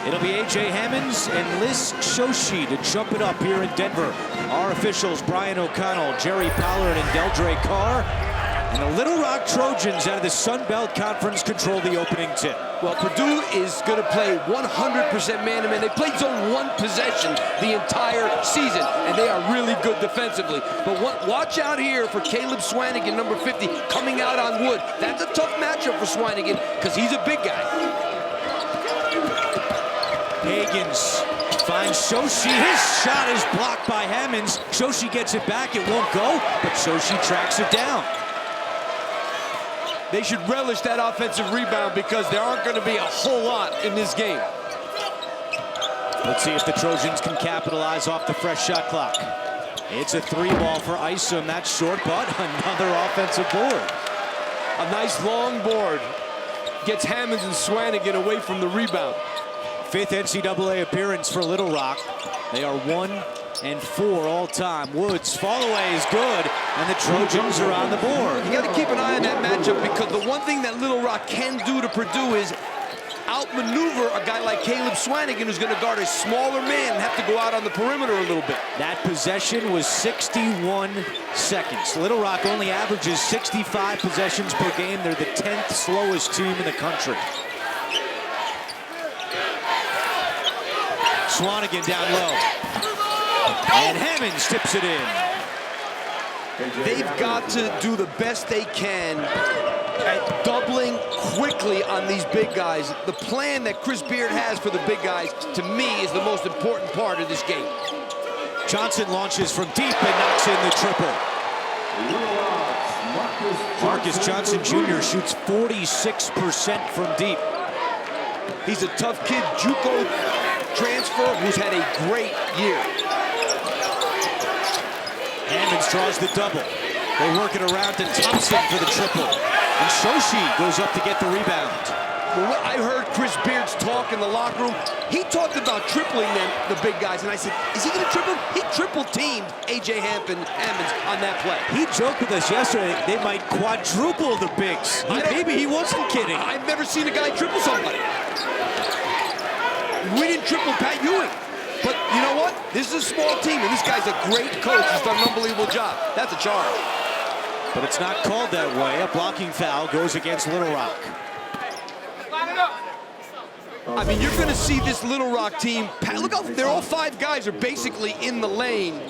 It'll be A.J. Hammonds and Liz Shoshi to jump it up here in Denver. Our officials, Brian O'Connell, Jerry Pollard, and Deldre Carr. And the Little Rock Trojans out of the Sun Belt Conference control the opening tip. Well, Purdue is going to play 100% man-to-man. They played zone one possession the entire season, and they are really good defensively. But watch out here for Caleb Swanigan, number 50, coming out on Wood. That's a tough matchup for Swanigan because he's a big guy. Hagans finds Shoshi. His shot is blocked by Hammonds. Shoshi gets it back. It won't go, but Shoshi tracks it down. They should relish that offensive rebound because there aren't going to be a whole lot in this game. Let's see if the Trojans can capitalize off the fresh shot clock. It's a 3-ball for Isom. That's short, but another offensive board. A nice long board gets Hammonds and Swanigan away from the rebound. 5th NCAA appearance for Little Rock. They are 1-4 all time. Woods, fall away is good, and the Trojans are on the board. You got to keep an eye on that matchup because the one thing that Little Rock can do to Purdue is outmaneuver a guy like Caleb Swanigan, who's going to guard a smaller man and have to go out on the perimeter a little bit. That possession was 61 seconds. Little Rock only averages 65 possessions per game. They're the 10th slowest team in the country. Swanigan down low. And Hammonds tips it in. They've got to do the best they can at doubling quickly on these big guys. The plan that Chris Beard has for the big guys, to me, is the most important part of this game. Johnson launches from deep and knocks in the triple. Marcus Johnson Jr. shoots 46% from deep. He's a tough kid, JUCO transfer, who's had a great year. Hammonds draws the double. They work it around to Thompson for the triple. And Shoshi goes up to get the rebound. Well, I heard Chris Beard's talk in the locker room. He talked about tripling them, the big guys, and I said, is he going to triple? He triple-teamed A.J. Hammonds on that play. He joked with us yesterday they might quadruple the bigs. Maybe he wasn't kidding. I've never seen a guy triple somebody. We didn't triple Pat Ewing. But you know what? This is a small team, and this guy's a great coach. He's done an unbelievable job. That's a charge. But it's not called that way. A blocking foul goes against Little Rock. I mean, you're going to see this Little Rock team. Look how they're all 5 guys are basically in the lane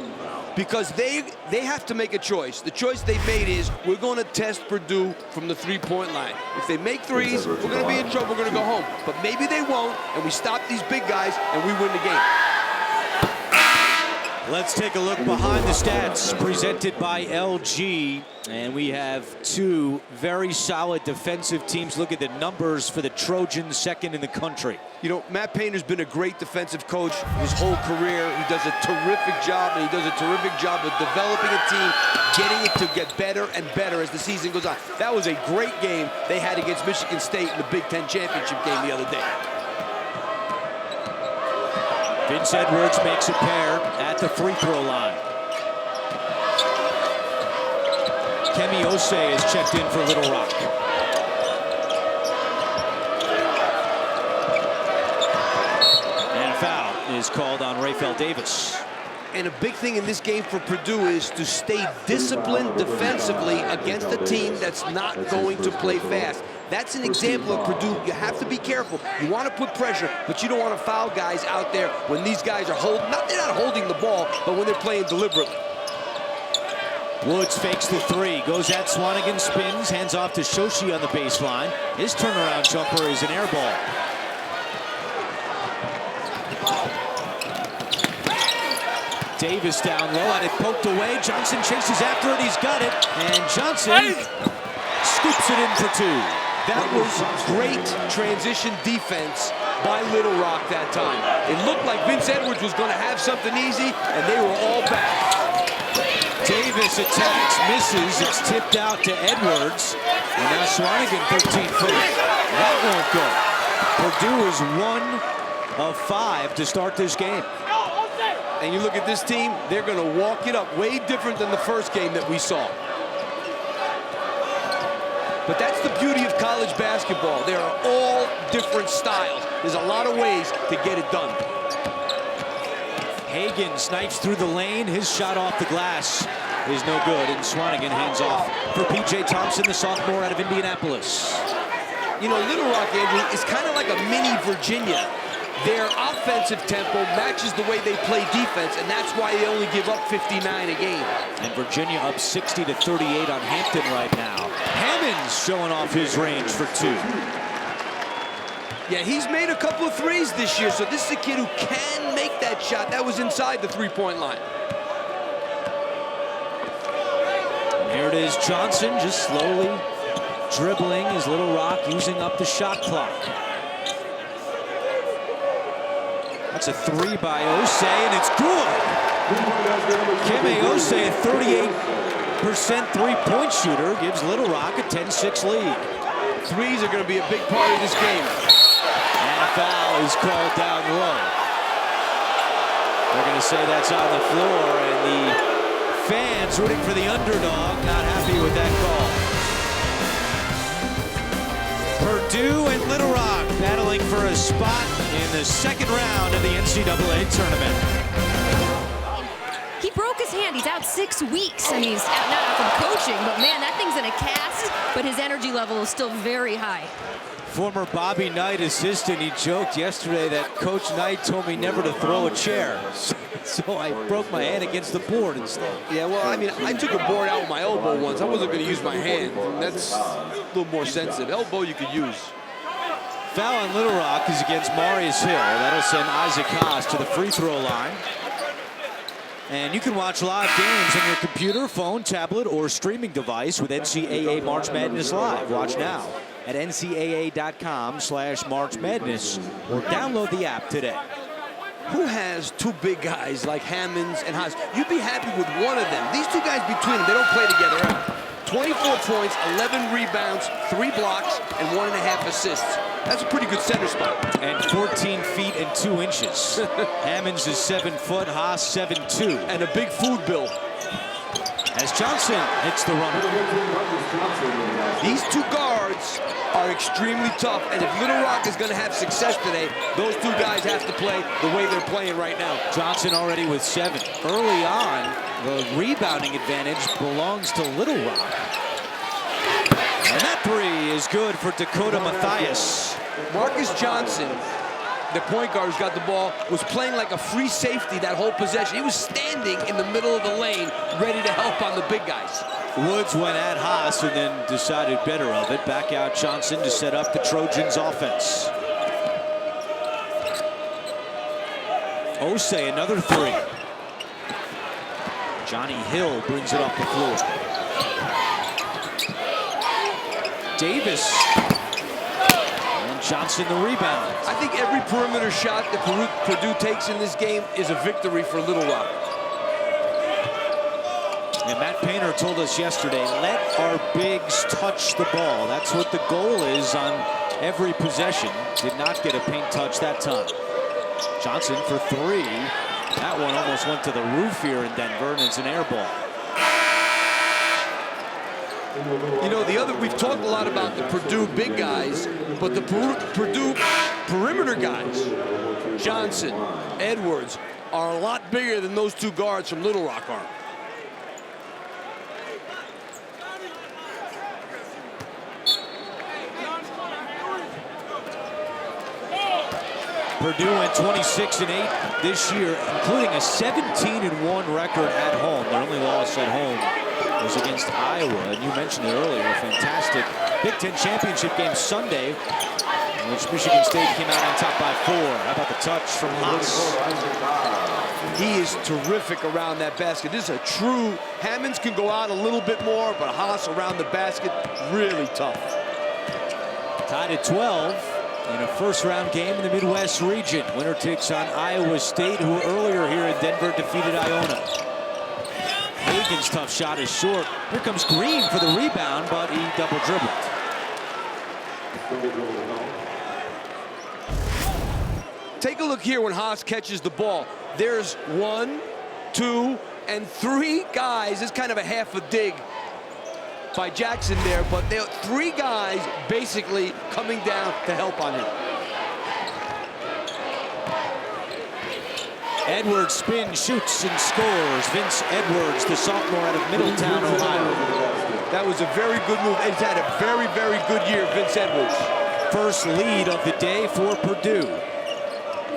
because they have to make a choice. The choice they've made is we're going to test Purdue from the 3-point line. If they make threes, we're going to be in trouble. We're going to go home. But maybe they won't, and we stop these big guys, and we win the game. Let's take a look behind the stats presented by LG. And we have 2 very solid defensive teams. Look at the numbers for the Trojans, 2nd in the country. You know, Matt Painter's been a great defensive coach his whole career. He does a terrific job, and he does a terrific job of developing a team, getting it to get better and better as the season goes on. That was a great game they had against Michigan State in the Big Ten championship game the other day. Vince Edwards makes a pair at the free throw line. Kemi Osei is checked in for Little Rock. And a foul is called on Raphael Davis. And a big thing in this game for Purdue is to stay disciplined defensively against a team that's not going to play fast. That's an example of Purdue. You have to be careful. You want to put pressure, but you don't want to foul guys out there when these guys are holding. They're not holding the ball, but when they're playing deliberately. Woods fakes the 3, goes at Swanigan, spins, hands off to Shoshi on the baseline. His turnaround jumper is an air ball. Davis down low, had it poked away. Johnson chases after it, he's got it. And Johnson scoops it in for 2. That was great transition defense by Little Rock that time. It looked like Vince Edwards was going to have something easy, and they were all back. Davis attacks, misses. It's tipped out to Edwards. And now Swanigan 13-footer. That won't go. Purdue is 1 of 5 to start this game. And you look at this team, they're going to walk it up way different than the first game that we saw. But that's the beauty of college basketball. There are all different styles. There's a lot of ways to get it done. Hagan snipes through the lane. His shot off the glass is no good, and Swanigan hands off for P.J. Thompson, the sophomore out of Indianapolis. You know, Little Rock, Andrew, is kind of like a mini Virginia. Their offensive tempo matches the way they play defense, and that's why they only give up 59 a game. And Virginia up 60-38 on Hampton right now. Hammonds showing off his range for 2. Yeah, he's made a couple of threes this year, so this is a kid who can make that shot. That was inside the three-point line. And here it is, Johnson just slowly dribbling his Little Rock, using up the shot clock. That's a 3 by Osei, and it's good. Keme Osei, a 38% three-point shooter, gives Little Rock a 10-6 lead. Threes are going to be a big part of this game. And a foul is called down low. They're going to say that's on the floor, and the fans rooting for the underdog not happy with that call. Purdue and Little Rock battling for a spot in the second round of the NCAA tournament. He broke his hand. He's out 6 weeks, and he's not out from coaching, but man, that thing's in a cast, but his energy level is still very high. Former Bobby Knight assistant, he joked yesterday that Coach Knight told me never to throw a chair. So I broke my hand against the board instead. Yeah, well, I mean, I took a board out with my elbow once. I wasn't going to use my hand. That's a little more sensitive. Elbow you could use. Foul on Little Rock is against Marius Hill. That'll send Isaac Haas to the free throw line. And you can watch live games on your computer, phone, tablet, or streaming device with NCAA March Madness Live. Watch now at ncaa.com/March Madness or download the app today. Who has 2 big guys like Hammonds and Haas? You'd be happy with one of them. These 2 guys between them, they don't play together ever. 24 points, 11 rebounds, 3 blocks, and 1.5 assists. That's a pretty good center spot. And 14 feet and 2 inches. Hammonds is 7 foot, Haas 7'2". And a big food bill. As Johnson hits the run. These 2 guards are extremely tough, and if Little Rock is going to have success today, those 2 guys have to play the way they're playing right now. Johnson already with 7. Early on, the rebounding advantage belongs to Little Rock. And that 3 is good for Dakota Mathias. Marcus Johnson, the point guard who's got the ball, was playing like a free safety that whole possession. He was standing in the middle of the lane, ready to help on the big guys. Woods went at Haas and then decided better of it. Back out Johnson to set up the Trojans' offense. Osei, another 3. Johnny Hill brings it off the floor. Davis. And Johnson the rebound. I think every perimeter shot that Purdue takes in this game is a victory for Little Rock. And Matt Painter told us yesterday, let our bigs touch the ball. That's what the goal is on every possession. Did not get a paint touch that time. Johnson for 3. That one almost went to the roof here in Denver, and it's an air ball. You know, we've talked a lot about the Purdue big guys, but the Purdue perimeter guys, Johnson, Edwards, are a lot bigger than those 2 guards from Little Rock are. Purdue went 26-8 this year, including a 17-1 record at home. Their only loss at home was against Iowa, and you mentioned it earlier, a fantastic Big Ten championship game Sunday, in which Michigan State came out on top by 4. How about the touch from Haas? He is terrific around that basket. This is a true, Hammonds can go out a little bit more, but Haas around the basket, really tough. Tied at 12. In a first-round game in the Midwest region. Winner takes on Iowa State, who earlier here in Denver defeated Iona. Hagan's tough shot is short. Here comes Green for the rebound, but he double-dribbled. Take a look here when Haas catches the ball. There's 1, 2, and 3 guys. It's kind of a half a dig. by Jackson there, but there are 3 guys basically coming down to help on him. Edwards spins, shoots, and scores. Vince Edwards, the sophomore out of Middletown, Ohio. That was a very good move. He's had a very, very good year, Vince Edwards. First lead of the day for Purdue.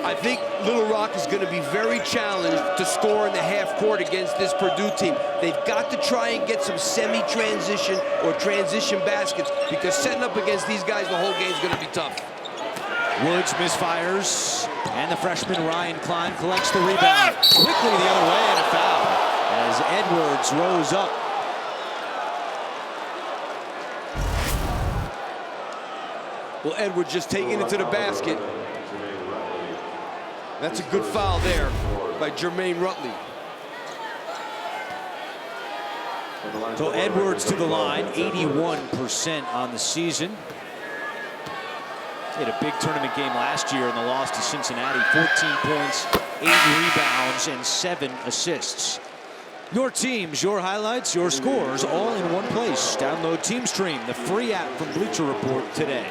I think Little Rock is going to be very challenged to score in the half court against this Purdue team. They've got to try and get some semi-transition or transition baskets, because setting up against these guys the whole game is going to be tough. Woods misfires, and the freshman Ryan Klein collects the rebound. Quickly the other way, and a foul as Edwards rose up. Well, Edwards just taking it to the basket. That's a good foul there by Jermaine Rutley. So Edwards to the line, 81% on the season. He had a big tournament game last year in the loss to Cincinnati. 14 points, 8 rebounds, and 7 assists. Your teams, your highlights, your scores, all in one place. Download Team Stream, the free app from Bleacher Report today.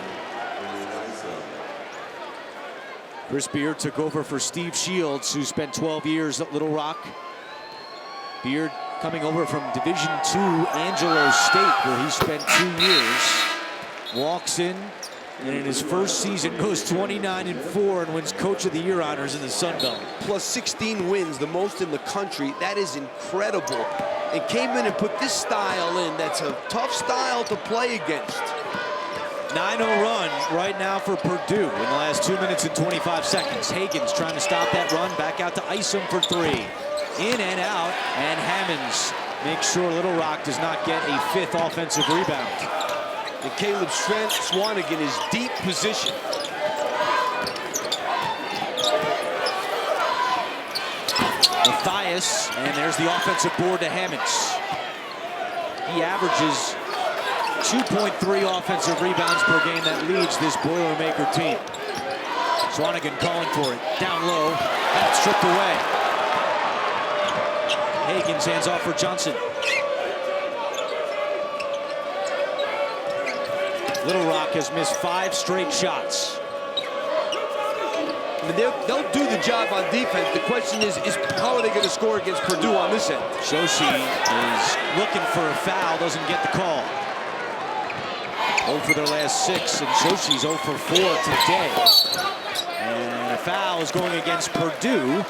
Chris Beard took over for Steve Shields, who spent 12 years at Little Rock. Beard coming over from Division II Angelo State, where he spent 2 years. Walks in, and in his first season goes 29-4 and wins Coach of the Year honors in the Sun Belt. Plus 16 wins, the most in the country. That is incredible. And came in and put this style in. That's a tough style to play against. 9-0 run right now for Purdue in the last 2 minutes and 25 seconds. Hagens trying to stop that run. Back out to Isom for 3. In and out, and Hammonds makes sure Little Rock does not get a 5th offensive rebound. And Caleb Swanigan is deep position. Matthias, and there's the offensive board to Hammonds. He averages 2.3 offensive rebounds per game. That leads this Boilermaker team. Swanigan calling for it. Down low. That's stripped away. Hagens hands off for Johnson. Little Rock has missed 5 straight shots. I mean, they'll do the job on defense. The question is how are they going to score against Purdue on this end? Shoshi is looking for a foul, doesn't get the call. 0 for their last 6, and Shoshi's 0 for 4 today. And a foul is going against Purdue,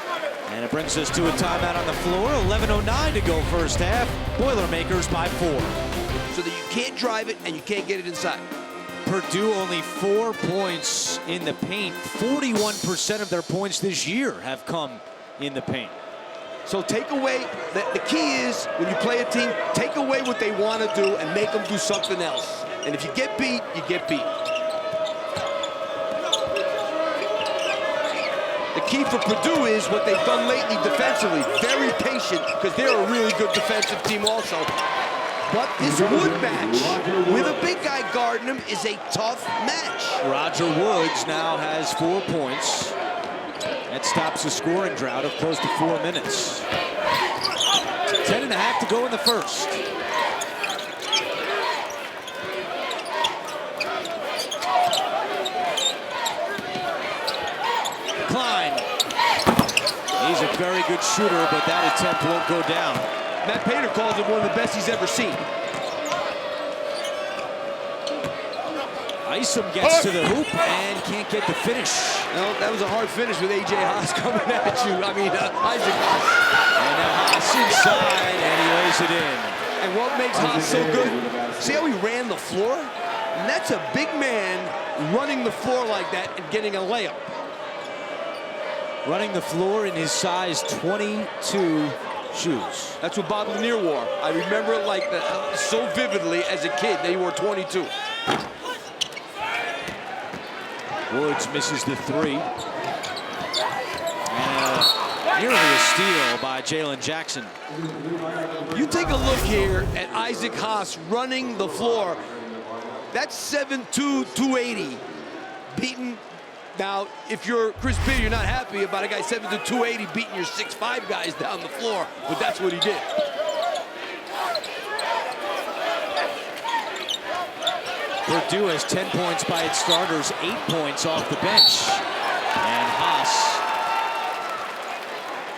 and it brings us to a timeout on the floor. 11:09 to go first half. Boilermakers by 4. So that you can't drive it and you can't get it inside. Purdue only 4 points in the paint. 41% of their points this year have come in the paint. So take away, the key is when you play a team, take away what they want to do and make them do something else. And if you get beat, you get beat. The key for Purdue is what they've done lately defensively. Very patient, because they're a really good defensive team also. But this Wood match, with a big guy guarding him, is a tough match. Roger Woods now has 4 points. That stops a scoring drought of close to 4 minutes. 10.5 to go in the first. Klein. He's a very good shooter, but that attempt won't go down. Matt Painter calls it one of the best he's ever seen. Isom gets to the hoop and can't get the finish. No, that was a hard finish with A.J. Haas coming at you. I mean, Isaac Haas. And now Haas inside, and he lays it in. And what makes Haas so good, see how he ran the floor? And that's a big man running the floor like that and getting a layup. Running the floor in his size 22 shoes. That's what Bob Lanier wore. I remember it like that so vividly as a kid. They wore 22. Woods misses the 3. And nearly a steal by Jalen Jackson. You take a look here at Isaac Haas running the floor. That's 7'2", 280. Beaten. Now, if you're Chris Beard, you're not happy about a guy 7'2", 280 beating your 6'5" guys down the floor, but that's what he did. Purdue has 10 points by its starters, 8 points off the bench. And Haas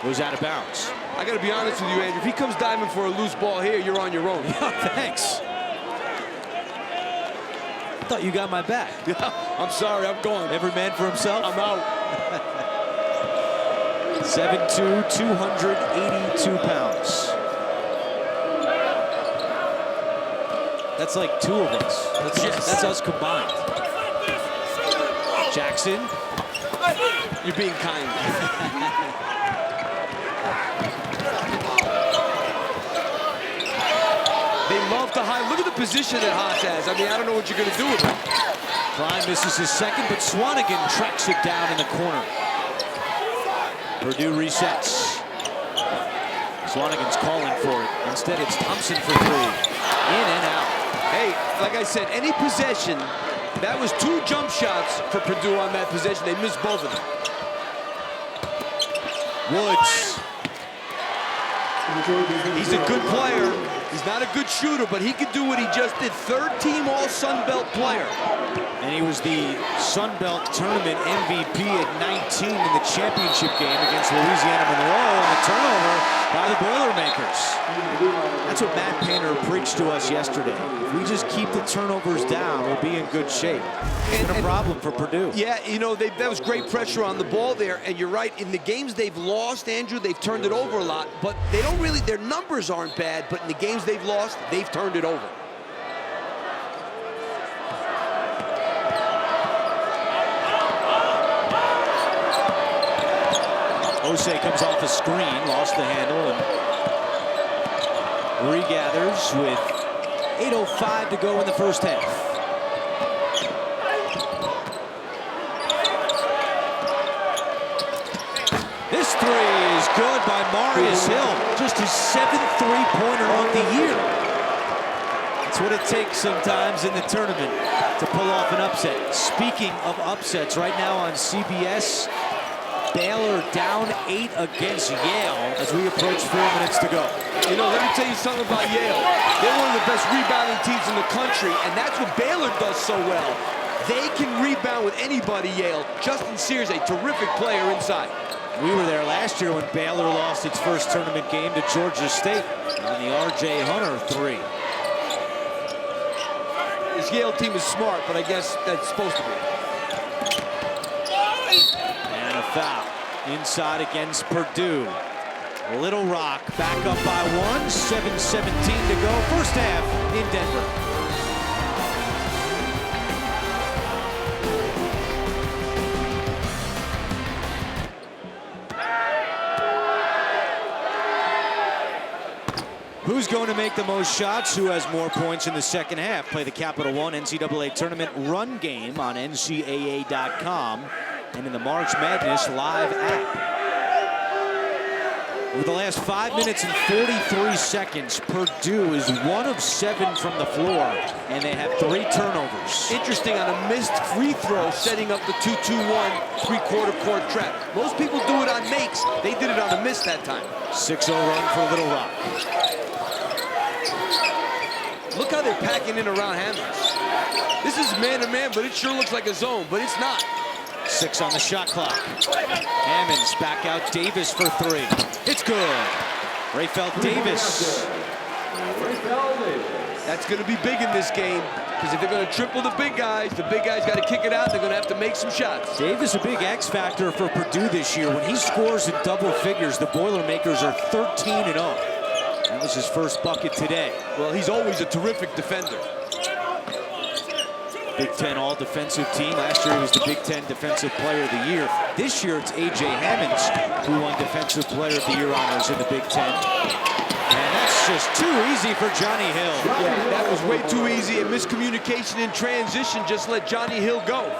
goes out of bounds. I got to be honest with you, Andrew. If he comes diving for a loose ball here, you're on your own. Thanks. I thought you got my back. I'm sorry, I'm going. Every man for himself? I'm out. 7'2", 282 pounds. That's like 2 of us. That's us combined. Jackson. You're being kind. They love to hide. Look at the position that Haas has. I mean, I don't know what you're going to do with him. Klein misses his second, but Swanigan tracks it down in the corner. Purdue resets. Swanigan's calling for it. Instead, it's Thompson for 3. In and out. Hey, like I said, any possession, that was 2 jump shots for Purdue on that possession. They missed both of them. Woods. He's a good player. He's not a good shooter, but he could do what he just did. 3rd-team All-Sun Belt player. And he was the Sun Belt Tournament MVP at 19 in the championship game against Louisiana Monroe, and the turnover by the Boilermakers. That's what Matt Painter preached to us yesterday. If we just keep the turnovers down, we'll be in good shape. It's been a problem for Purdue. Yeah, you know, that was great pressure on the ball there, and you're right. In the games they've lost, Andrew, they've turned it over a lot, but they don't really, their numbers aren't bad, but in the games they've lost, they've turned it over. Osei comes off a screen, lost the handle, and regathers with 8:05 to go in the first half. This 3 is good by Marius Hill. Just his 7th three-pointer of the year. That's what it takes sometimes in the tournament to pull off an upset. Speaking of upsets, right now on CBS, Baylor down 8 against Yale as we approach 4 minutes to go. You know, let me tell you something about Yale. They're one of the best rebounding teams in the country, and that's what Baylor does so well. They can rebound with anybody, Yale. Justin Sears, a terrific player inside. We were there last year when Baylor lost its first tournament game to Georgia State on the R.J. Hunter 3. This Yale team is smart, but I guess that's supposed to be. And a foul inside against Purdue. Little Rock back up by 1, 7:17 to go. First half in Denver. Who's going to make the most shots? Who has more points in the second half? Play the Capital One NCAA Tournament Run Game on NCAA.com and in the March Madness Live app. Over the last 5 minutes and 43 seconds, Purdue is 1 of 7 from the floor, and they have 3 turnovers. Interesting on a missed free throw, setting up the 2-2-1 3/4 court trap. Most people do it on makes. They did it on a miss that time. 6-0 run for Little Rock. Look how they're packing in around Hammonds. This is man-to-man, but it sure looks like a zone, but it's not. 6 on the shot clock. Hammonds back out Davis for 3. It's good. Rayfeld Davis. That's going to be big in this game, because if they're going to triple the big guys got to kick it out. They're going to have to make some shots. Davis, a big X factor for Purdue this year. When he scores in double figures, the Boilermakers are 13-0. That was his first bucket today. Well, he's always a terrific defender. Big Ten all-defensive team. Last year he was the Big Ten Defensive Player of the Year. This year it's A.J. Hammonds who won Defensive Player of the Year honors in the Big Ten. And that's just too easy for Johnny Hill. Yeah, that was way too easy. And miscommunication in transition just let Johnny Hill go.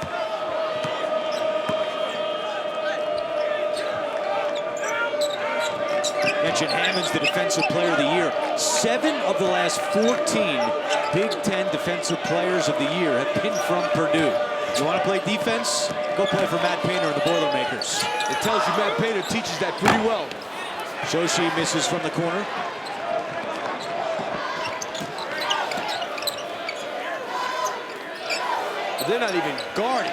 Mentioned Hammonds, the Defensive Player of the Year. 7 of the last 14 Big Ten Defensive Players of the Year have been from Purdue. You want to play defense? Go play for Matt Painter and the Boilermakers. It tells you Matt Painter teaches that pretty well. Shoshi misses from the corner. They're not even guarding.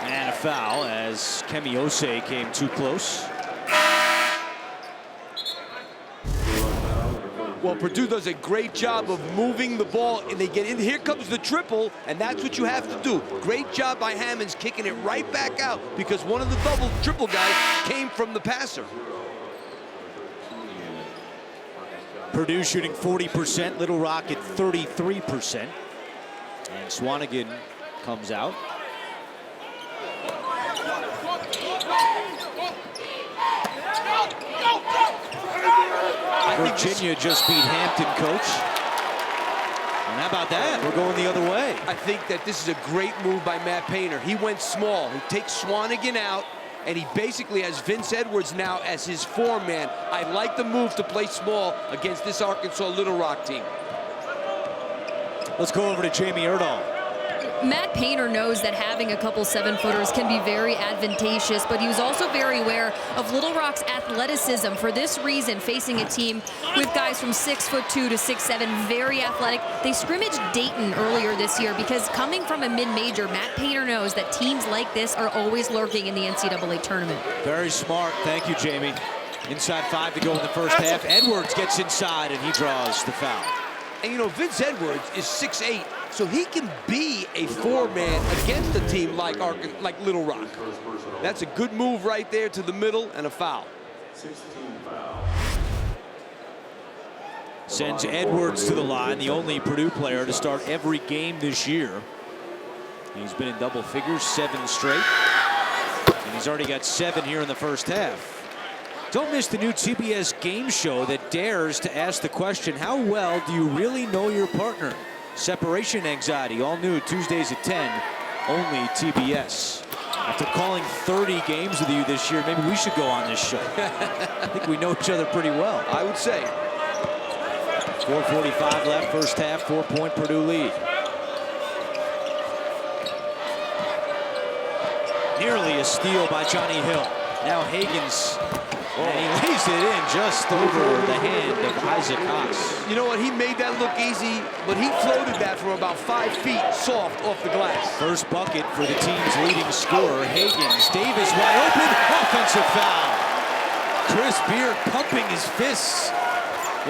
And a foul as Kemiose came too close. Well, Purdue does a great job of moving the ball, and they get in. Here comes the triple, and that's what you have to do. Great job by Hammonds kicking it right back out because one of the triple guys came from the passer. Purdue shooting 40%, Little Rock at 33%. And Swanigan comes out. Virginia just beat Hampton, coach. And how about that? We're going the other way. I think that this is a great move by Matt Painter. He went small. He takes Swanigan out, and he basically has Vince Edwards now as his four-man. I like the move to play small against this Arkansas-Little Rock team. Let's go over to Jamie Erdahl. Matt Painter knows that having a couple 7-footers can be very advantageous, but he was also very aware of Little Rock's athleticism. For this reason, facing a team with guys from 6'2" to 6'7", very athletic. They scrimmaged Dayton earlier this year because coming from a mid-major, Matt Painter knows that teams like this are always lurking in the NCAA tournament. Very smart. Thank you, Jamie. Inside 5 to go in the first half. Edwards gets inside, and he draws the foul. And, you know, Vince Edwards is 6'8", so he can be a four-man against a team like Little Rock. That's a good move right there to the middle and a foul. Sends Edwards to the line, the only Purdue player to start every game this year. He's been in double figures 7 straight, and he's already got 7 here in the first half. Don't miss the new TBS game show that dares to ask the question, how well do you really know your partner? Separation Anxiety, all new Tuesdays at 10, only TBS. After calling 30 games with you this year, maybe we should go on this show. I think we know each other pretty well. I would say. 4:45 left, first half, 4-point Purdue lead. Nearly a steal by Johnny Hill. Now Higgins. And he lays it in just over the hand of Isaac Haas. You know what? He made that look easy, but he floated that from about 5 feet soft off the glass. First bucket for the team's leading scorer, Higgins. Davis wide open, offensive foul. Chris Beard pumping his fists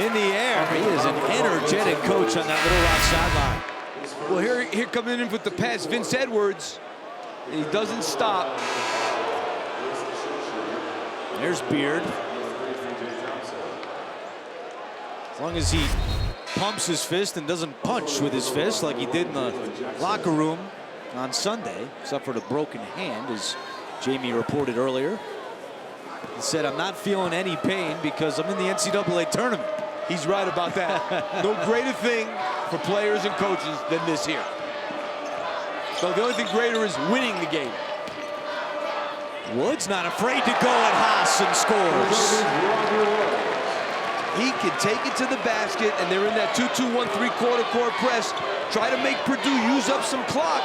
in the air. He is an energetic coach on that Little Rock sideline. Well, here coming in with the pass, Vince Edwards. He doesn't stop. There's Beard. As long as he pumps his fist and doesn't punch with his fist like he did in the locker room on Sunday, suffered a broken hand, as Jamie reported earlier. He said, I'm not feeling any pain because I'm in the NCAA tournament. He's right about that. No greater thing for players and coaches than this here. So the only thing greater is winning the game. Woods not afraid to go at Haas and scores. He can take it to the basket, and they're in that 2-2-1 3/4 court press. Try to make Purdue use up some clock.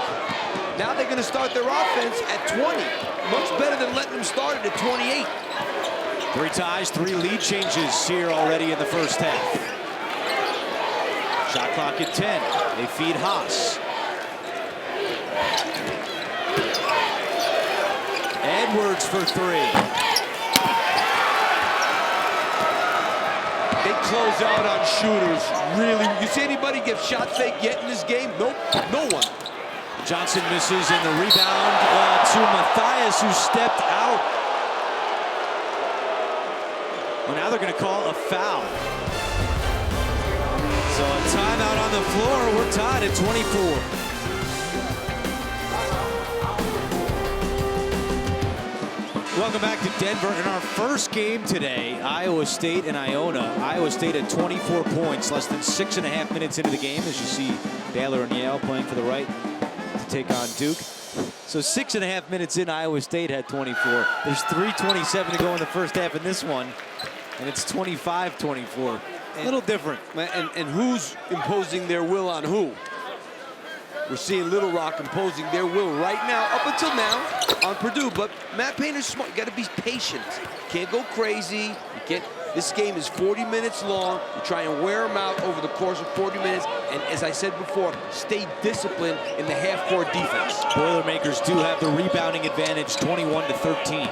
Now they're going to start their offense at 20. Much better than letting them start it at 28. 3 ties, 3 lead changes here already in the first half. Shot clock at 10. They feed Haas. Edwards for 3. They close out on shooters. Really, you see anybody get shot fake yet in this game? Nope, no one. Johnson misses, and the rebound to Matthias, who stepped out. Well, now they're going to call a foul. So a timeout on the floor. We're tied at 24. Welcome back to Denver. In our first game today, Iowa State and Iona. Iowa State at 24 points, less than 6.5 minutes into the game, as you see Baylor and Yale playing for the right to take on Duke. So 6.5 minutes in, Iowa State had 24. There's 3:27 to go in the first half in this one, and it's 25-24. A little different. And who's imposing their will on who? We're seeing Little Rock imposing their will right now, up until now, on Purdue. But Matt Painter's smart. You got to be patient. Can't go crazy. You This game is 40 minutes long. You try and wear them out over the course of 40 minutes. And as I said before, stay disciplined in the half-court defense. Boilermakers do have the rebounding advantage, 21-13.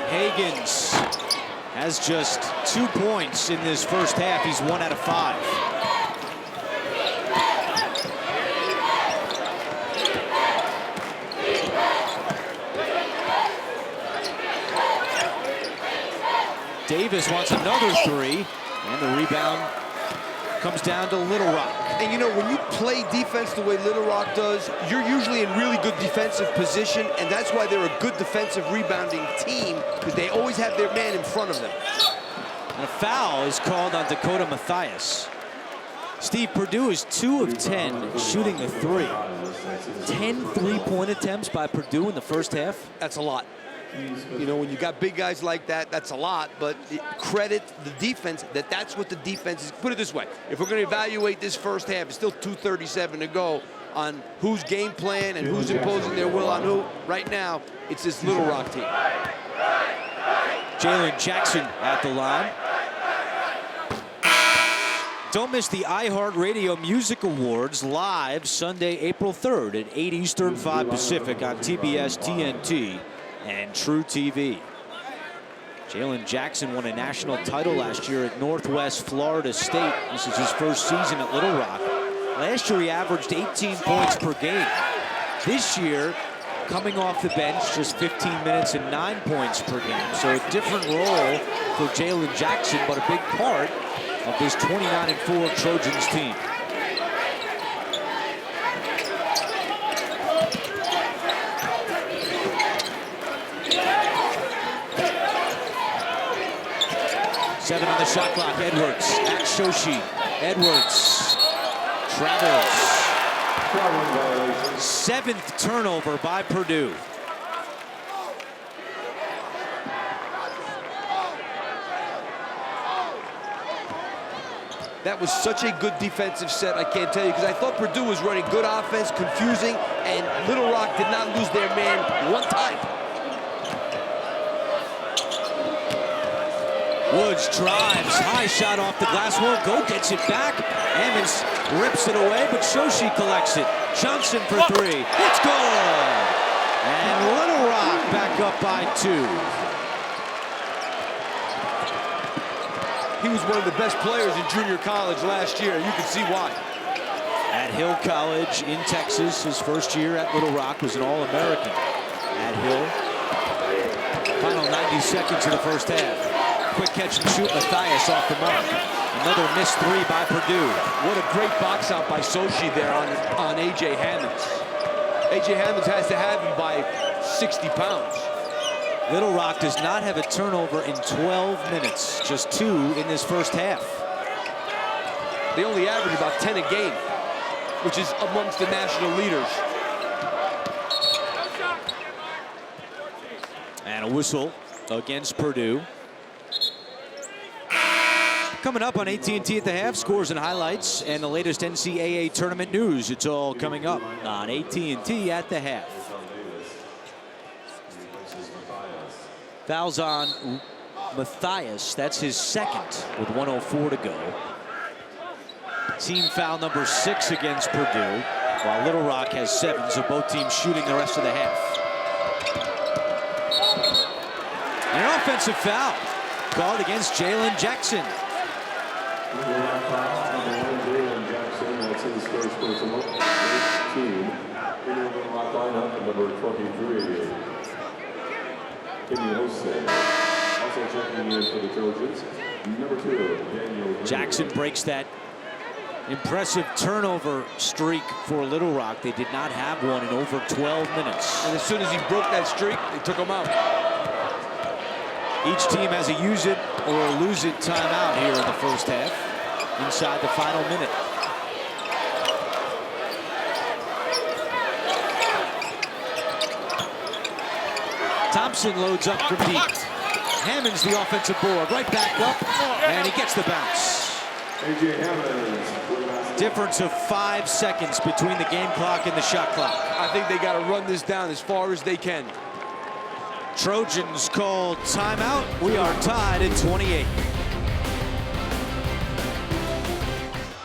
Higgins has just 2 points in this first half. He's 1 out of 5. Davis wants another 3, and the rebound comes down to Little Rock. And you know, when you play defense the way Little Rock does, you're usually in really good defensive position, and that's why they're a good defensive rebounding team, because they always have their man in front of them. And a foul is called on Dakota Mathias. Steve, Purdue is 2 of 10 shooting the 3. 10 3-point attempts by Purdue in the first half. That's a lot. You know, when you got big guys like that, that's a lot, but credit the defense that's what the defense is. Put it this way, if we're going to evaluate this first half, it's still 2:37 to go on who's game plan and who's imposing their will on who. Right now, it's this Little Rock team. Jalen Jackson at the line. Don't miss the iHeartRadio Music Awards live Sunday, April 3rd at 8 Eastern, 5 Pacific on TBS, TNT, and True TV. Jalen Jackson won a national title last year at Northwest Florida State. This is his first season at Little Rock. Last year he averaged 18 points per game. This year, coming off the bench, just 15 minutes and 9 points per game. So a different role for Jalen Jackson, but a big part of this 29-4 Trojans team. Seven on the shot clock. Edwards at Shoshi. Edwards travels. 7th turnover by Purdue. That was such a good defensive set, I can't tell you, because I thought Purdue was running good offense, confusing, and Little Rock did not lose their man one time. Woods drives, high shot off the glass, won't go, gets it back. Ammons rips it away, but Shoshi collects it. Johnson for 3, it's good! And Little Rock back up by 2. He was one of the best players in junior college last year. You can see why. At Hill College in Texas, his first year at Little Rock was an All-American. At Hill, final 90 seconds of the first half. Quick catch and shoot, Mathias off the mark. Another missed 3 by Purdue. What a great box out by Sochi there on A.J. Hammonds. A.J. Hammonds has to have him by 60 pounds. Little Rock does not have a turnover in 12 minutes, just 2 in this first half. They only average about 10 a game, which is amongst the national leaders. And a whistle against Purdue. Coming up on AT&T at the half, scores and highlights, and the latest NCAA tournament news. It's all coming up on AT&T at the half. Fouls on Mathias. That's his 2nd with 1:04 to go. Team foul number 6 against Purdue, while Little Rock has 7, so both teams shooting the rest of the half. And an offensive foul called against Jalen Jackson. Jalen Jackson, that's his first personal. Team in the Little Rock lineup, number 23. Also checking in for the Trojans, number 2, Daniel. Jackson breaks that impressive turnover streak for Little Rock. They did not have one in over 12 minutes. And as soon as he broke that streak, they took him out. Each team has a use it or a lose it timeout here in the first half, inside the final minute. Thompson loads up from deep. Hammonds the offensive board, right back up, and he gets the bounce. A.J. Hammonds. Difference of 5 seconds between the game clock and the shot clock. I think they got to run this down as far as they can. Trojans call timeout. We are tied at 28.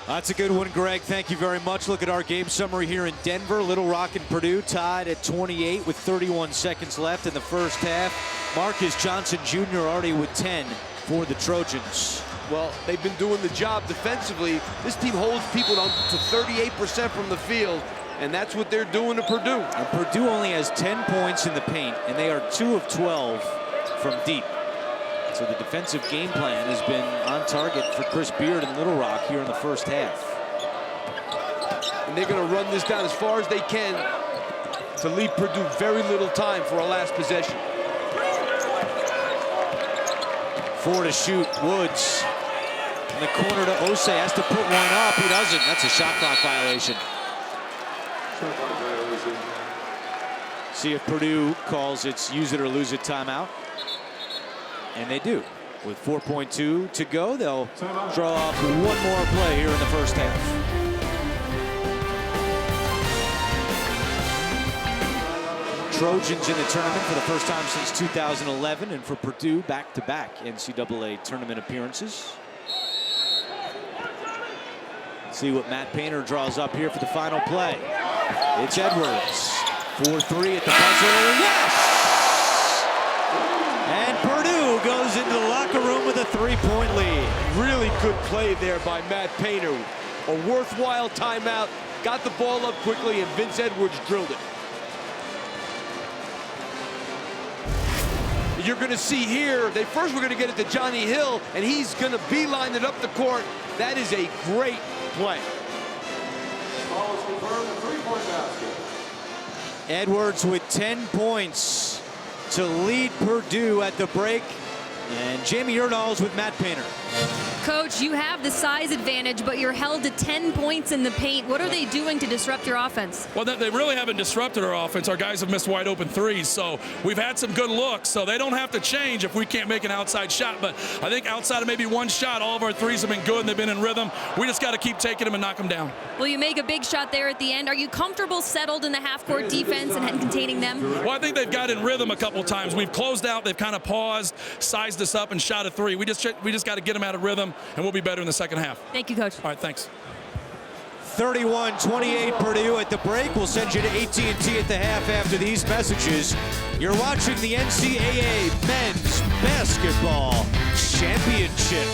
That's a good one, Greg. Thank you very much. Look at our game summary here in Denver. Little Rock and Purdue tied at 28 with 31 seconds left in the first half. Marcus Johnson Jr. already with 10 for the Trojans. Well, they've been doing the job defensively. This team holds people down to 38% from the field, and that's what they're doing to Purdue. And Purdue only has 10 points in the paint, and they are 2 of 12 from deep. So the defensive game plan has been on target for Chris Beard and Little Rock here in the first half. And they're going to run this down as far as they can to leave Purdue very little time for a last possession. 4 to shoot, Woods. In the corner to Osei, has to put one up. He doesn't. That's a shot clock violation. Shot clock violation. See if Purdue calls its use it or lose it timeout. And they do. With 4.2 to go, they'll draw up one more play here in the first half. Trojans in the tournament for the first time since 2011, and for Purdue, back-to-back NCAA tournament appearances. See what Matt Painter draws up here for the final play. It's Edwards. 4-3 at the buzzer. Yes! And Purdue goes into the locker room with a 3-point lead. Really good play there by Matt Painter. A worthwhile timeout. Got the ball up quickly, and Vince Edwards drilled it. You're going to see here, they first were going to get it to Johnny Hill, and he's going to beeline it up the court. That is a great play. Ball is confirmed, a 3-point basket. Edwards with 10 points to lead Purdue at the break. And Jamie Erdal's with Matt Painter. Coach, you have the size advantage, but you're held to 10 points in the paint. What are they doing to disrupt your offense? Well, they really haven't disrupted our offense. Our guys have missed wide open threes, so we've had some good looks. So they don't have to change if we can't make an outside shot. But I think outside of maybe one shot, all of our threes have been good and they've been in rhythm. We just got to keep taking them and knock them down. Well, you make a big shot there at the end. Are you comfortable, settled in the half-court defense and containing them? Well, I think they've got in rhythm a couple times. We've closed out. They've kind of paused, sized us up, and shot a three. We just got to get them out of rhythm, and we'll be better in the second half. Thank you, Coach. All right, thanks. 31-28 Purdue at the break. We'll send you to AT&T at the half after these messages. You're watching the NCAA Men's Basketball Championship.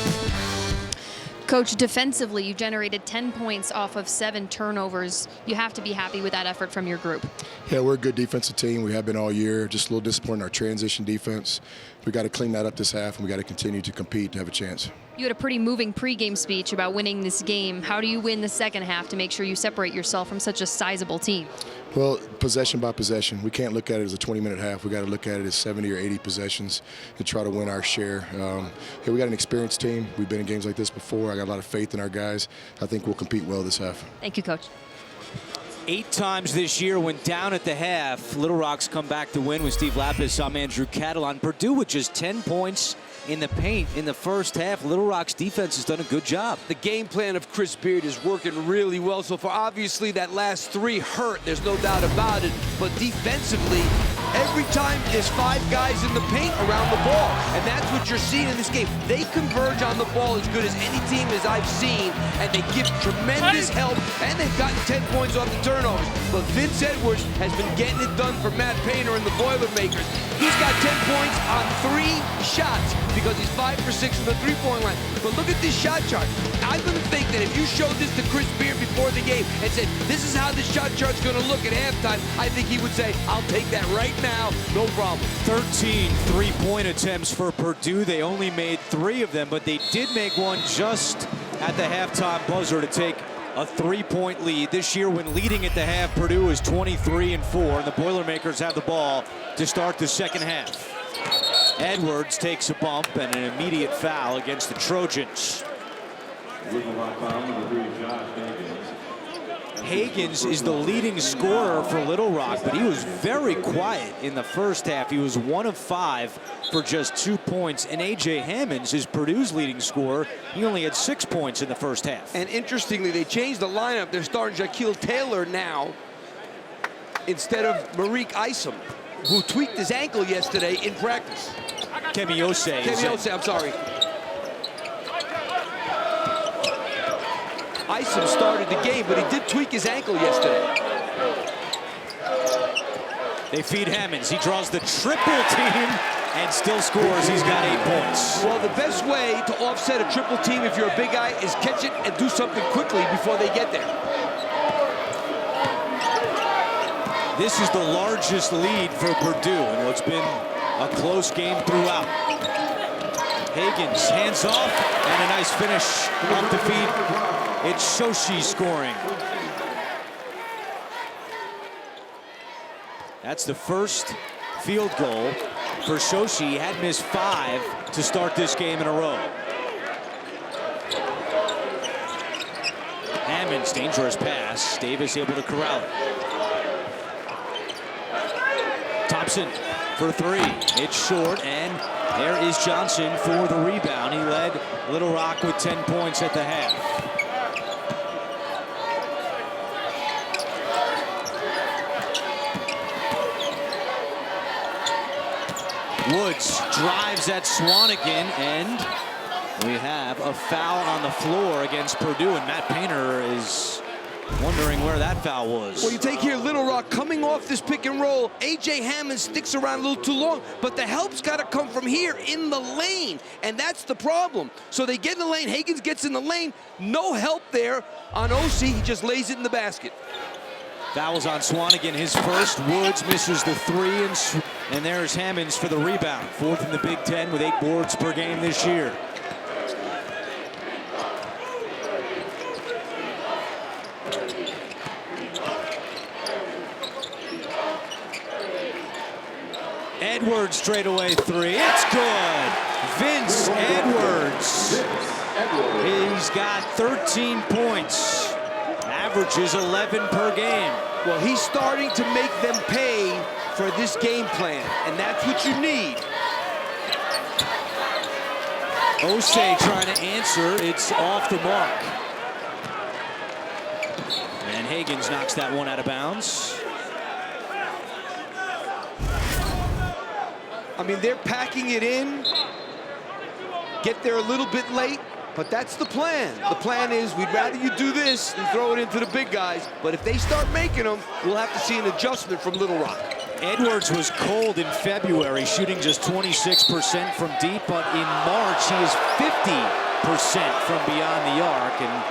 Coach, defensively, you generated 10 points off of 7 turnovers. You have to be happy with that effort from your group. Yeah, we're a good defensive team. We have been all year. Just a little disappointed in our transition defense. We got to clean that up this half, and we got to continue to compete to have a chance. You had a pretty moving pregame speech about winning this game. How do you win the second half to make sure you separate yourself from such a sizable team? Well, possession by possession. We can't look at it as a 20-minute half. We got to look at it as 70 or 80 possessions and try to win our share. We got an experienced team. We've been in games like this before. I got a lot of faith in our guys. I think we'll compete well this half. Thank you, Coach. 8 times this year when down at the half. Little Rock's come back to win with Steve Lapis. I'm Andrew Catalon. Purdue with just 10 points in the paint in the first half. Little Rock's defense has done a good job. The game plan of Chris Beard is working really well so far. Obviously, that last 3 hurt. There's no doubt about it. But defensively, every time there's 5 guys in the paint around the ball. And that's what you're seeing in this game. They converge on the ball as good as any team as I've seen. And they give tremendous help. And they've gotten 10 points off the turnovers. But Vince Edwards has been getting it done for Matt Painter and the Boilermakers. He's got 10 points on 3 shots because he's 5 for 6 from the three-point line. But look at this shot chart. I'm going to think that if you showed this to Chris Beard before the game and said, this is how this shot chart's going to look at halftime, I think he would say, I'll take that right now, no problem. 13 three-point attempts for Purdue. They only made 3 of them, but they did make one just at the halftime buzzer to take a 3-point lead. This year, when leading at the half, Purdue is 23-4, and the Boilermakers have the ball to start the second half. Edwards takes a bump and an immediate foul against the Trojans. Little Rock foul, number 3, Josh Jenkins. Higgins is the leading scorer for Little Rock, but he was very quiet in the first half. He was 1 of 5 for just 2 points. And A.J. Hammonds is Purdue's leading scorer. He only had 6 points in the first half. And interestingly, they changed the lineup. They're starting Jaquil Taylor now instead of Marique Isom, who tweaked his ankle yesterday in practice. Kemiose, I'm sorry. Isom started the game, but he did tweak his ankle yesterday. They feed Hammonds. He draws the triple team and still scores. He's got 8 points. Well, the best way to offset a triple team if you're a big guy is catch it and do something quickly before they get there. This is the largest lead for Purdue in what's been a close game throughout. Higgins hands off and a nice finish off the feed. It's Shoshi scoring. That's the first field goal for Shoshi. He had missed 5 to start this game in a row. Hammonds, dangerous pass. Davis able to corral it. Thompson for 3. It's short, and there is Johnson for the rebound. He led Little Rock with 10 points at the half. Woods drives at Swanigan, and we have a foul on the floor against Purdue, and Matt Painter is wondering where that foul was. Well, you take here Little Rock coming off this pick and roll. A.J. Hammond sticks around a little too long, but the help's got to come from here in the lane, and that's the problem. So they get in the lane. Higgins gets in the lane. No help there on OC. He just lays it in the basket. Fouls on Swanigan, his first. Woods misses the 3, and there's Hammonds for the rebound. 4th in the Big Ten with 8 boards per game this year. Edwards straightaway 3. It's good. Vince Edwards. He's got 13 points. Averages 11 per game. Well, he's starting to make them pay for this game plan, and that's what you need. Osei trying to answer. It's off the mark. And Higgins knocks that one out of bounds. I mean, they're packing it in, get there a little bit late, but that's the plan. The plan is we'd rather you do this than throw it into the big guys, but if they start making them, we'll have to see an adjustment from Little Rock. Edwards was cold in February, shooting just 26% from deep, but in March he is 50% from beyond the arc, and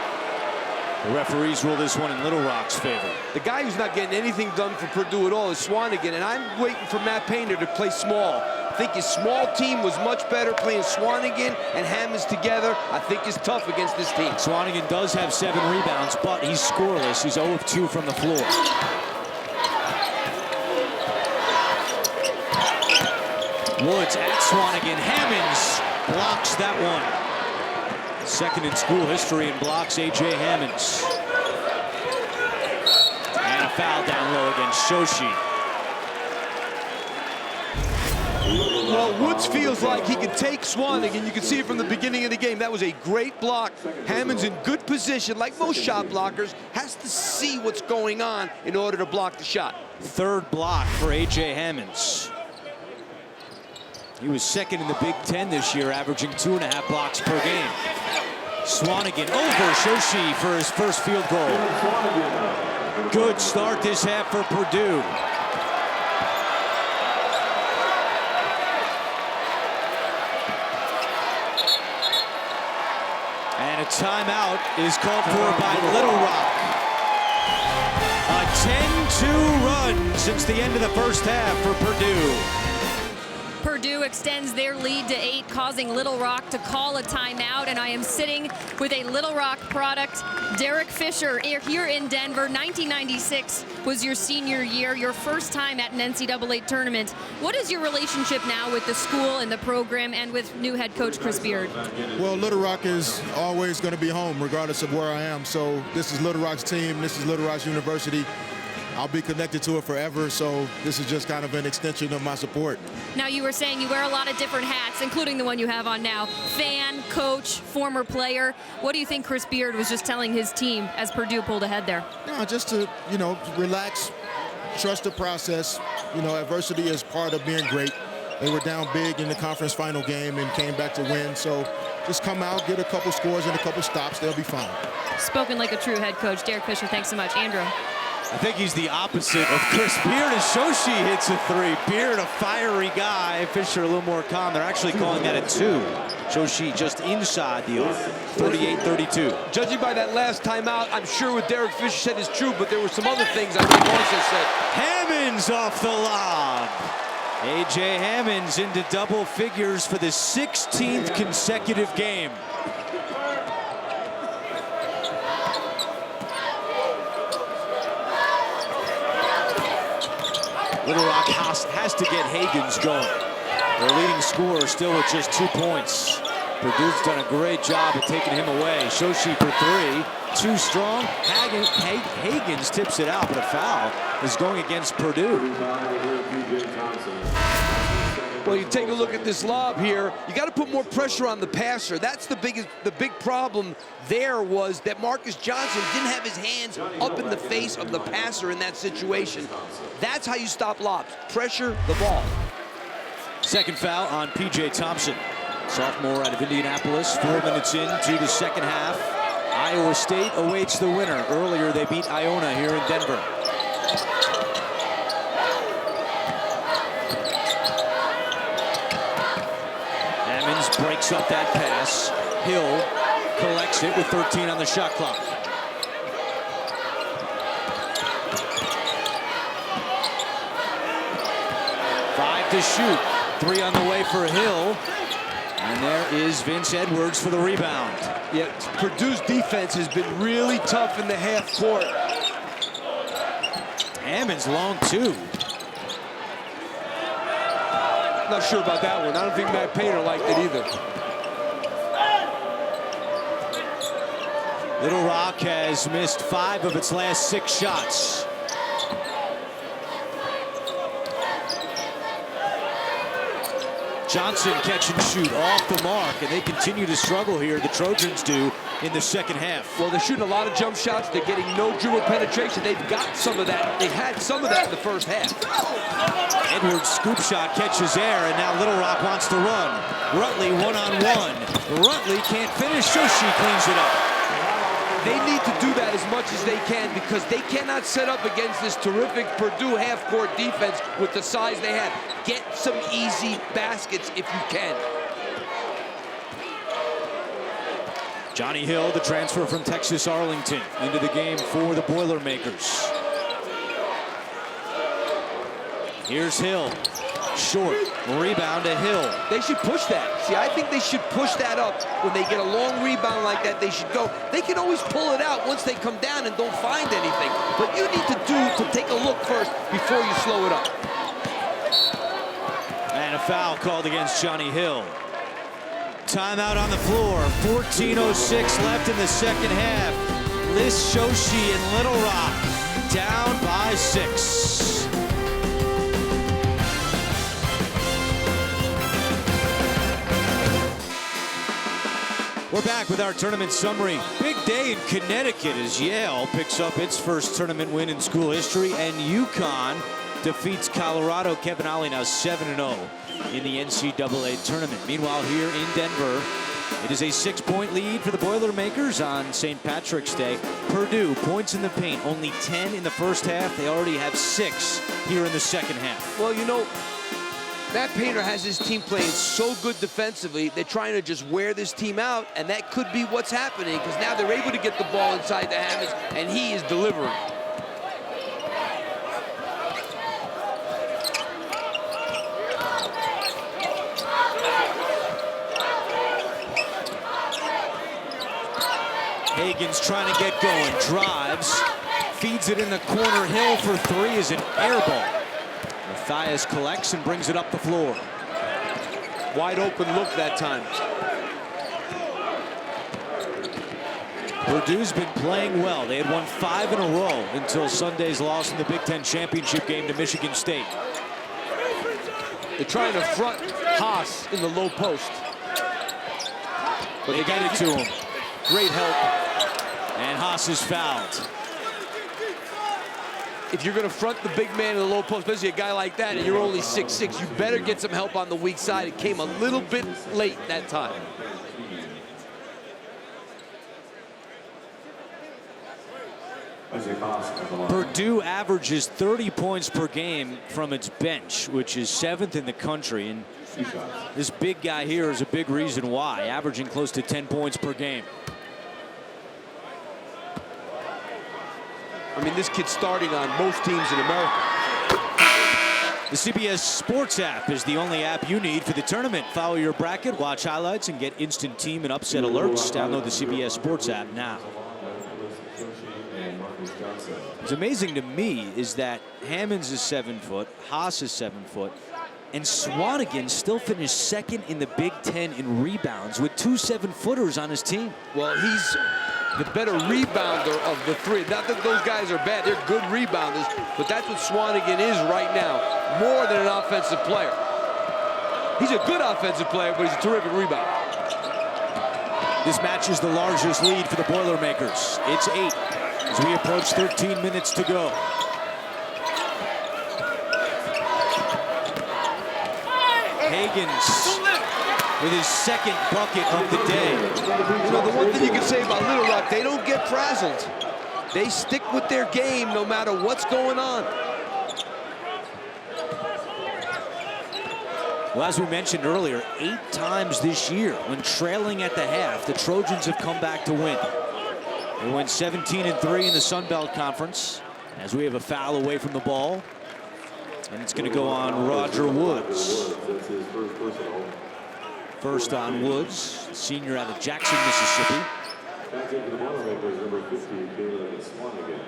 the referees rule this one in Little Rock's favor. The guy who's not getting anything done for Purdue at all is Swanigan, and I'm waiting for Matt Painter to play small. I think his small team was much better playing Swanigan and Hammonds together. I think it's tough against this team. Swanigan does have 7 rebounds, but he's scoreless. He's 0 of 2 from the floor. Woods at Swanigan. Hammonds blocks that one. Second in school history in blocks, A.J. Hammonds. And a foul down low against Shoshi. Well, Woods feels like he can take Swanigan. You can see it from the beginning of the game. That was a great block. Hammonds in good position, like most shot blockers, has to see what's going on in order to block the shot. 3rd block for A.J. Hammonds. He was 2nd in the Big Ten this year, averaging 2.5 blocks per game. Swanigan over Shoshi for his first field goal. Good start this half for Purdue. And a timeout is called for by Little Rock. A 10-2 run since the end of the first half for Purdue. Purdue extends their lead to 8, causing Little Rock to call a timeout. And I am sitting with a Little Rock product, Derek Fisher, here in Denver. 1996 was your senior year, your first time at an NCAA tournament. What is your relationship now with the school and the program and with new head coach Chris Beard? Well, Little Rock is always going to be home regardless of where I am. So this is Little Rock's team. This is Little Rock's university. I'll be connected to it forever, so this is just kind of an extension of my support. Now, you were saying you wear a lot of different hats, including the one you have on now. Fan, coach, former player. What do you think Chris Beard was just telling his team as Purdue pulled ahead there? No, just to, relax, trust the process. Adversity is part of being great. They were down big in the conference final game and came back to win, so just come out, get a couple scores and a couple stops, they'll be fine. Spoken like a true head coach. Derek Fisher, thanks so much. Andrew. I think he's the opposite of Chris Beard as Shoshi hits a 3. Beard, a fiery guy. Fisher a little more calm. They're actually calling that a 2. Shoshi just inside the arc. 38-32. Judging by that last timeout, I'm sure what Derek Fisher said is true, but there were some other things I think also said. Hammonds off the lob. A.J. Hammonds into double figures for the 16th consecutive game. Little Rock has to get Hagans going. Their leading scorer still with just 2 points. Purdue's done a great job of taking him away. Shoshi for 3. Too strong. Hagans tips it out, but a foul is going against Purdue. Well, you take a look at this lob here. You got to put more pressure on the passer. That's the big problem there was that Marcus Johnson didn't have his hands up in the face of the passer in that situation. That's how you stop lobs. Pressure the ball. Second foul on P.J. Thompson. Sophomore out of Indianapolis. 4 minutes into the second half. Iowa State awaits the winner. Earlier they beat Iona here in Denver. Hammonds breaks up that pass. Hill collects it with 13 on the shot clock. Five to shoot. 3 on the way for Hill. And there is Vince Edwards for the rebound. Yeah, Purdue's defense has been really tough in the half court. Hammonds long 2. Not sure about that one. I don't think Matt Painter liked it either. Little Rock has missed 5 of its last 6 shots. Johnson catch and shoot off the mark, and they continue to struggle here, the Trojans do, in the second half. Well, they're shooting a lot of jump shots. They're getting no dribble penetration. They've got some of that. They've had some of that in the first half. Edwards' scoop shot catches air, and now Little Rock wants to run. Rutley one-on-one. Rutley can't finish. Shoshi cleans it up. They need to do that as much as they can because they cannot set up against this terrific Purdue half-court defense with the size they have. Get some easy baskets if you can. Johnny Hill, the transfer from Texas Arlington, into the game for the Boilermakers. Here's Hill. Short. Rebound to Hill. They should push that. See, I think they should push that up. When they get a long rebound like that, they should go. They can always pull it out once they come down and don't find anything. But you need to take a look first before you slow it up. And a foul called against Johnny Hill. Timeout on the floor. 14:06 left in the second half. Liz Shoshi and Little Rock down by 6. We're back with our tournament summary. Big day in Connecticut as Yale picks up its first tournament win in school history, and UConn defeats Colorado. Kevin Ollie now 7-0 in the NCAA tournament. Meanwhile, here in Denver, it is a 6-point lead for the Boilermakers on St. Patrick's Day. Purdue, points in the paint, only 10 in the first half. They already have 6 here in the second half. Well, you know, Matt Painter has his team playing so good defensively. They're trying to just wear this team out, and that could be what's happening because now they're able to get the ball inside the Hammonds, and he is delivering. Hagen's trying to get going, drives, feeds it in the corner. Hill for three is an air ball. Mathias collects and brings it up the floor. Wide open look that time. Purdue's been playing well. They had won 5 in a row until Sunday's loss in the Big Ten championship game to Michigan State. They're trying to front Haas in the low post. But they got it to him. Great help. And Haas is fouled. If you're going to front the big man in the low post, especially a guy like that, and you're only 6'6", you better get some help on the weak side. It came a little bit late that time. Purdue averages 30 points per game from its bench, which is 7th in the country. And this big guy here is a big reason why, averaging close to 10 points per game. I mean, this kid's starting on most teams in America. The CBS Sports app is the only app you need for the tournament. Follow your bracket, watch highlights, and get instant team and upset alerts. Download the CBS Sports app now. What's amazing to me is that Hammonds is 7 foot, Haas is 7 foot, and Swanigan still finished 2nd in the Big Ten in rebounds with 2 7-footers on his team. Well, he's the better rebounder of the three. Not that those guys are bad, they're good rebounders, but that's what Swanigan is right now, more than an offensive player. He's a good offensive player, but he's a terrific rebounder. This match is the largest lead for the Boilermakers. It's 8 as we approach 13 minutes to go. Hagens with his 2nd bucket of the day. You know, the one thing you can say about Little Rock, they don't get frazzled. They stick with their game no matter what's going on. Well, as we mentioned earlier, 8 times this year when trailing at the half, the Trojans have come back to win. They went 17-3 in the Sun Belt Conference as we have a foul away from the ball. And it's going to go on Roger Woods. First on Woods, senior out of Jackson, Mississippi. Back into the Boilermakers, number 50, Caleb Swanigan.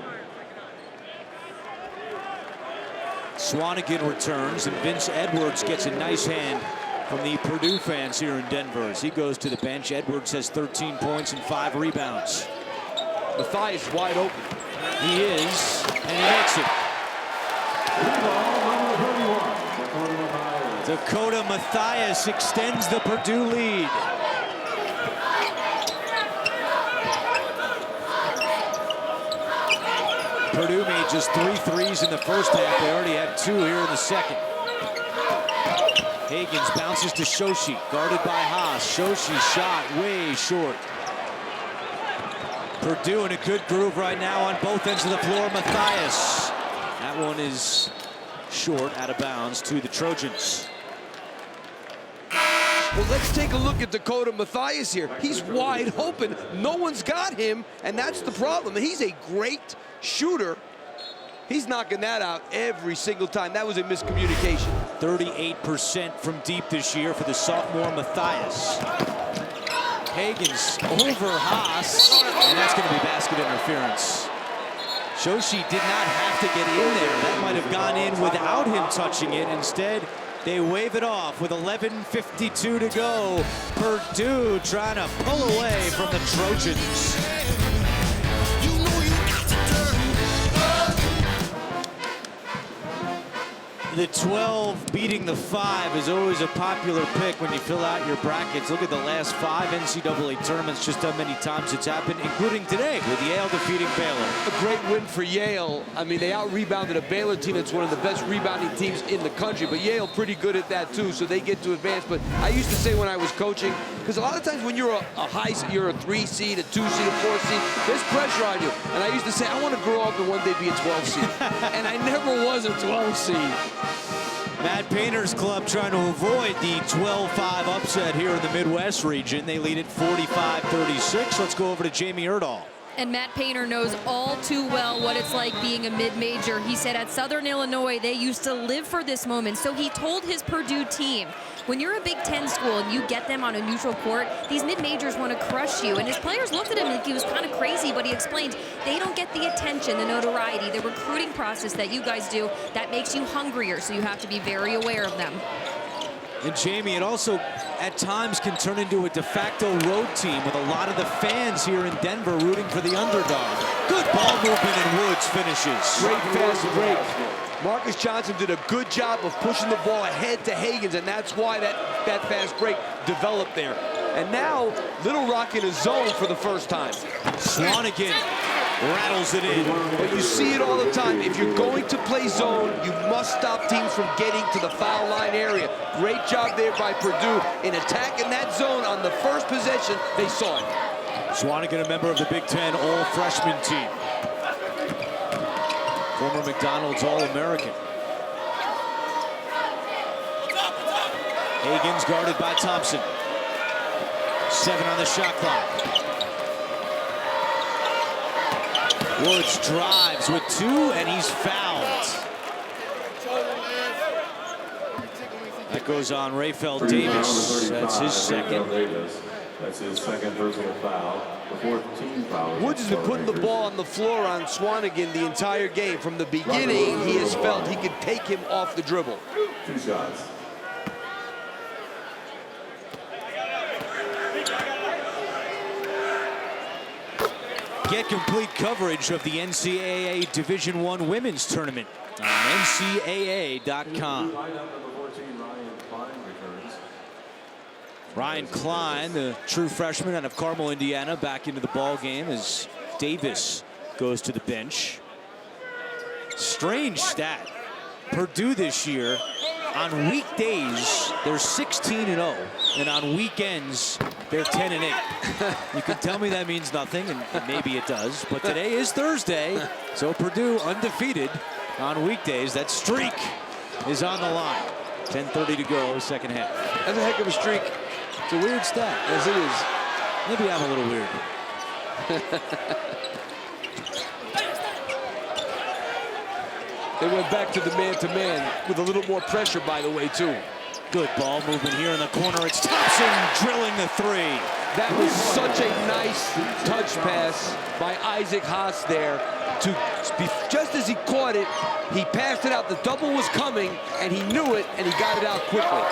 Swanigan returns, and Vince Edwards gets a nice hand from the Purdue fans here in Denver as he goes to the bench. Edwards has 13 points and 5 rebounds. Mathias wide open. He is, and he makes it. Dakota Mathias extends the Purdue lead. Purdue made just 3 threes in the first half. They already had 2 here in the second. Hagens bounces to Shoshi, guarded by Haas. Shoshi shot way short. Purdue in a good groove right now on both ends of the floor. Mathias. That one is short, out of bounds to the Trojans. Well, let's take a look at Dakota Mathias here. He's wide open. No one's got him, and that's the problem. He's a great shooter. He's knocking that out every single time. That was a miscommunication. 38% from deep this year for the sophomore Mathias. Hagens over Haas, and that's going to be basket interference. Shoshi did not have to get in there. That might have gone in without him touching it. Instead, they wave it off with 11:52 to go. Purdue trying to pull away from the Trojans. The 12 beating the 5 is always a popular pick when you fill out your brackets. Look at the last 5 NCAA tournaments, just how many times it's happened, including today with Yale defeating Baylor. A great win for Yale. I mean, they out-rebounded a Baylor team that's one of the best rebounding teams in the country, but Yale pretty good at that too, so they get to advance. But I used to say when I was coaching, because a lot of times when you're you're a 3 seed, a 2 seed, a 4 seed, there's pressure on you. And I used to say, I want to grow up and one day be a 12 seed. And I never was a 12 seed. Matt Painter's club trying to avoid the 12-5 upset here in the Midwest region. They lead at 45-36. Let's go over to Jamie Erdahl. And Matt Painter knows all too well what it's like being a mid-major. He said at Southern Illinois, they used to live for this moment. So he told his Purdue team, when you're a Big Ten school and you get them on a neutral court, these mid-majors want to crush you. And his players looked at him like he was kind of crazy, but he explained they don't get the attention, the notoriety, the recruiting process that you guys do. That makes you hungrier, so you have to be very aware of them. And Jamie, it also at times can turn into a de facto road team with a lot of the fans here in Denver rooting for the underdog. Good ball movement, and Woods finishes. Great fast break. Marcus Johnson did a good job of pushing the ball ahead to Hagans, and that's why that fast break developed there. And now, Little Rock in a zone for the first time. Swanigan rattles it in. But you see it all the time. If you're going to play zone, you must stop teams from getting to the foul line area. Great job there by Purdue in attacking that zone on the first possession. They saw it. Swanigan, a member of the Big Ten all-freshman team. Former McDonald's All-American. Hagans guarded by Thompson. 7 on the shot clock. Woods drives with 2, and he's fouled. That goes on Rayfeld Davis. That's his second. That's his second personal foul. The 14 foul. Woods has been putting the ball on the floor on Swanigan the entire game. From the beginning, he has felt he could take him off the dribble. 2 shots. Get complete coverage of the NCAA Division I Women's Tournament on NCAA.com. Ryan Klein, the true freshman out of Carmel, Indiana, back into the ball game as Davis goes to the bench. Strange stat. Purdue this year, on weekdays, they're 16-0, and on weekends, they're 10-8. You can tell me that means nothing, and maybe it does, but today is Thursday, so Purdue undefeated on weekdays. That streak is on the line. 10:30 to go, second half. That's a heck of a streak. It's a weird stat. Yes, it is. Maybe I'm a little weird. They went back to the man-to-man with a little more pressure, by the way, too. Good ball movement here in the corner. It's Thompson drilling the 3. That was such a nice touch pass by Isaac Haas there. Just as he caught it, he passed it out. The double was coming, and he knew it, and he got it out quickly.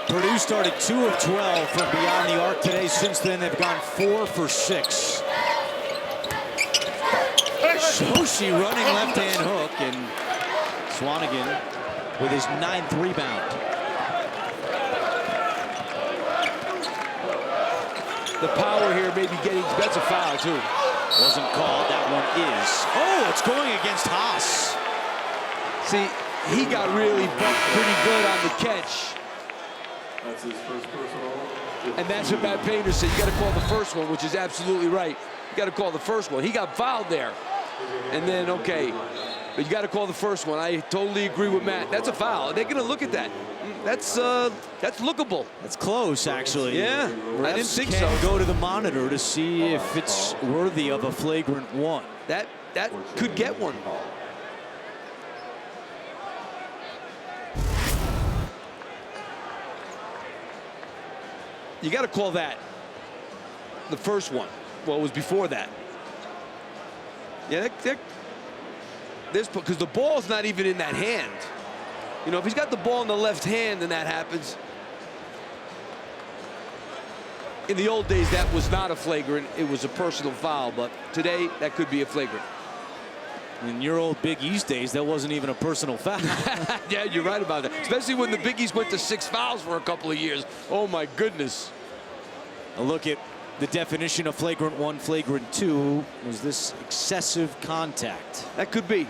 Purdue started 2 of 12 from beyond the arc today. Since then, they've gone 4 for 6. Shoshi running left-hand hook, and Swanigan with his 9th rebound. The power here may be getting, that's a foul too. Wasn't called, that one is. Oh, it's going against Haas. See, he got really bumped pretty good on the catch. That's his first personal. And that's what Matt Painter said. You got to call the first one, which is absolutely right. You got to call the first one. He got fouled there. And then, okay, but you got to call the first one. I totally agree with Matt. That's a foul. They're going to look at that. That's lookable. That's close, actually. Yeah, I didn't think so. Go to the monitor to see if it's worthy of a flagrant 1. That could get one. You got to call that the first one. Well, it was before that. Yeah, because the ball's not even in that hand. You know, if he's got the ball in the left hand and that happens. In the old days, that was not a flagrant. It was a personal foul, but today, that could be a flagrant. In your old Big East days, that wasn't even a personal foul. Yeah, you're right about that. Especially when the Big East went to 6 fouls for a couple of years. Oh, my goodness. A look at the definition of flagrant 1, flagrant 2. Was this excessive contact? That could be.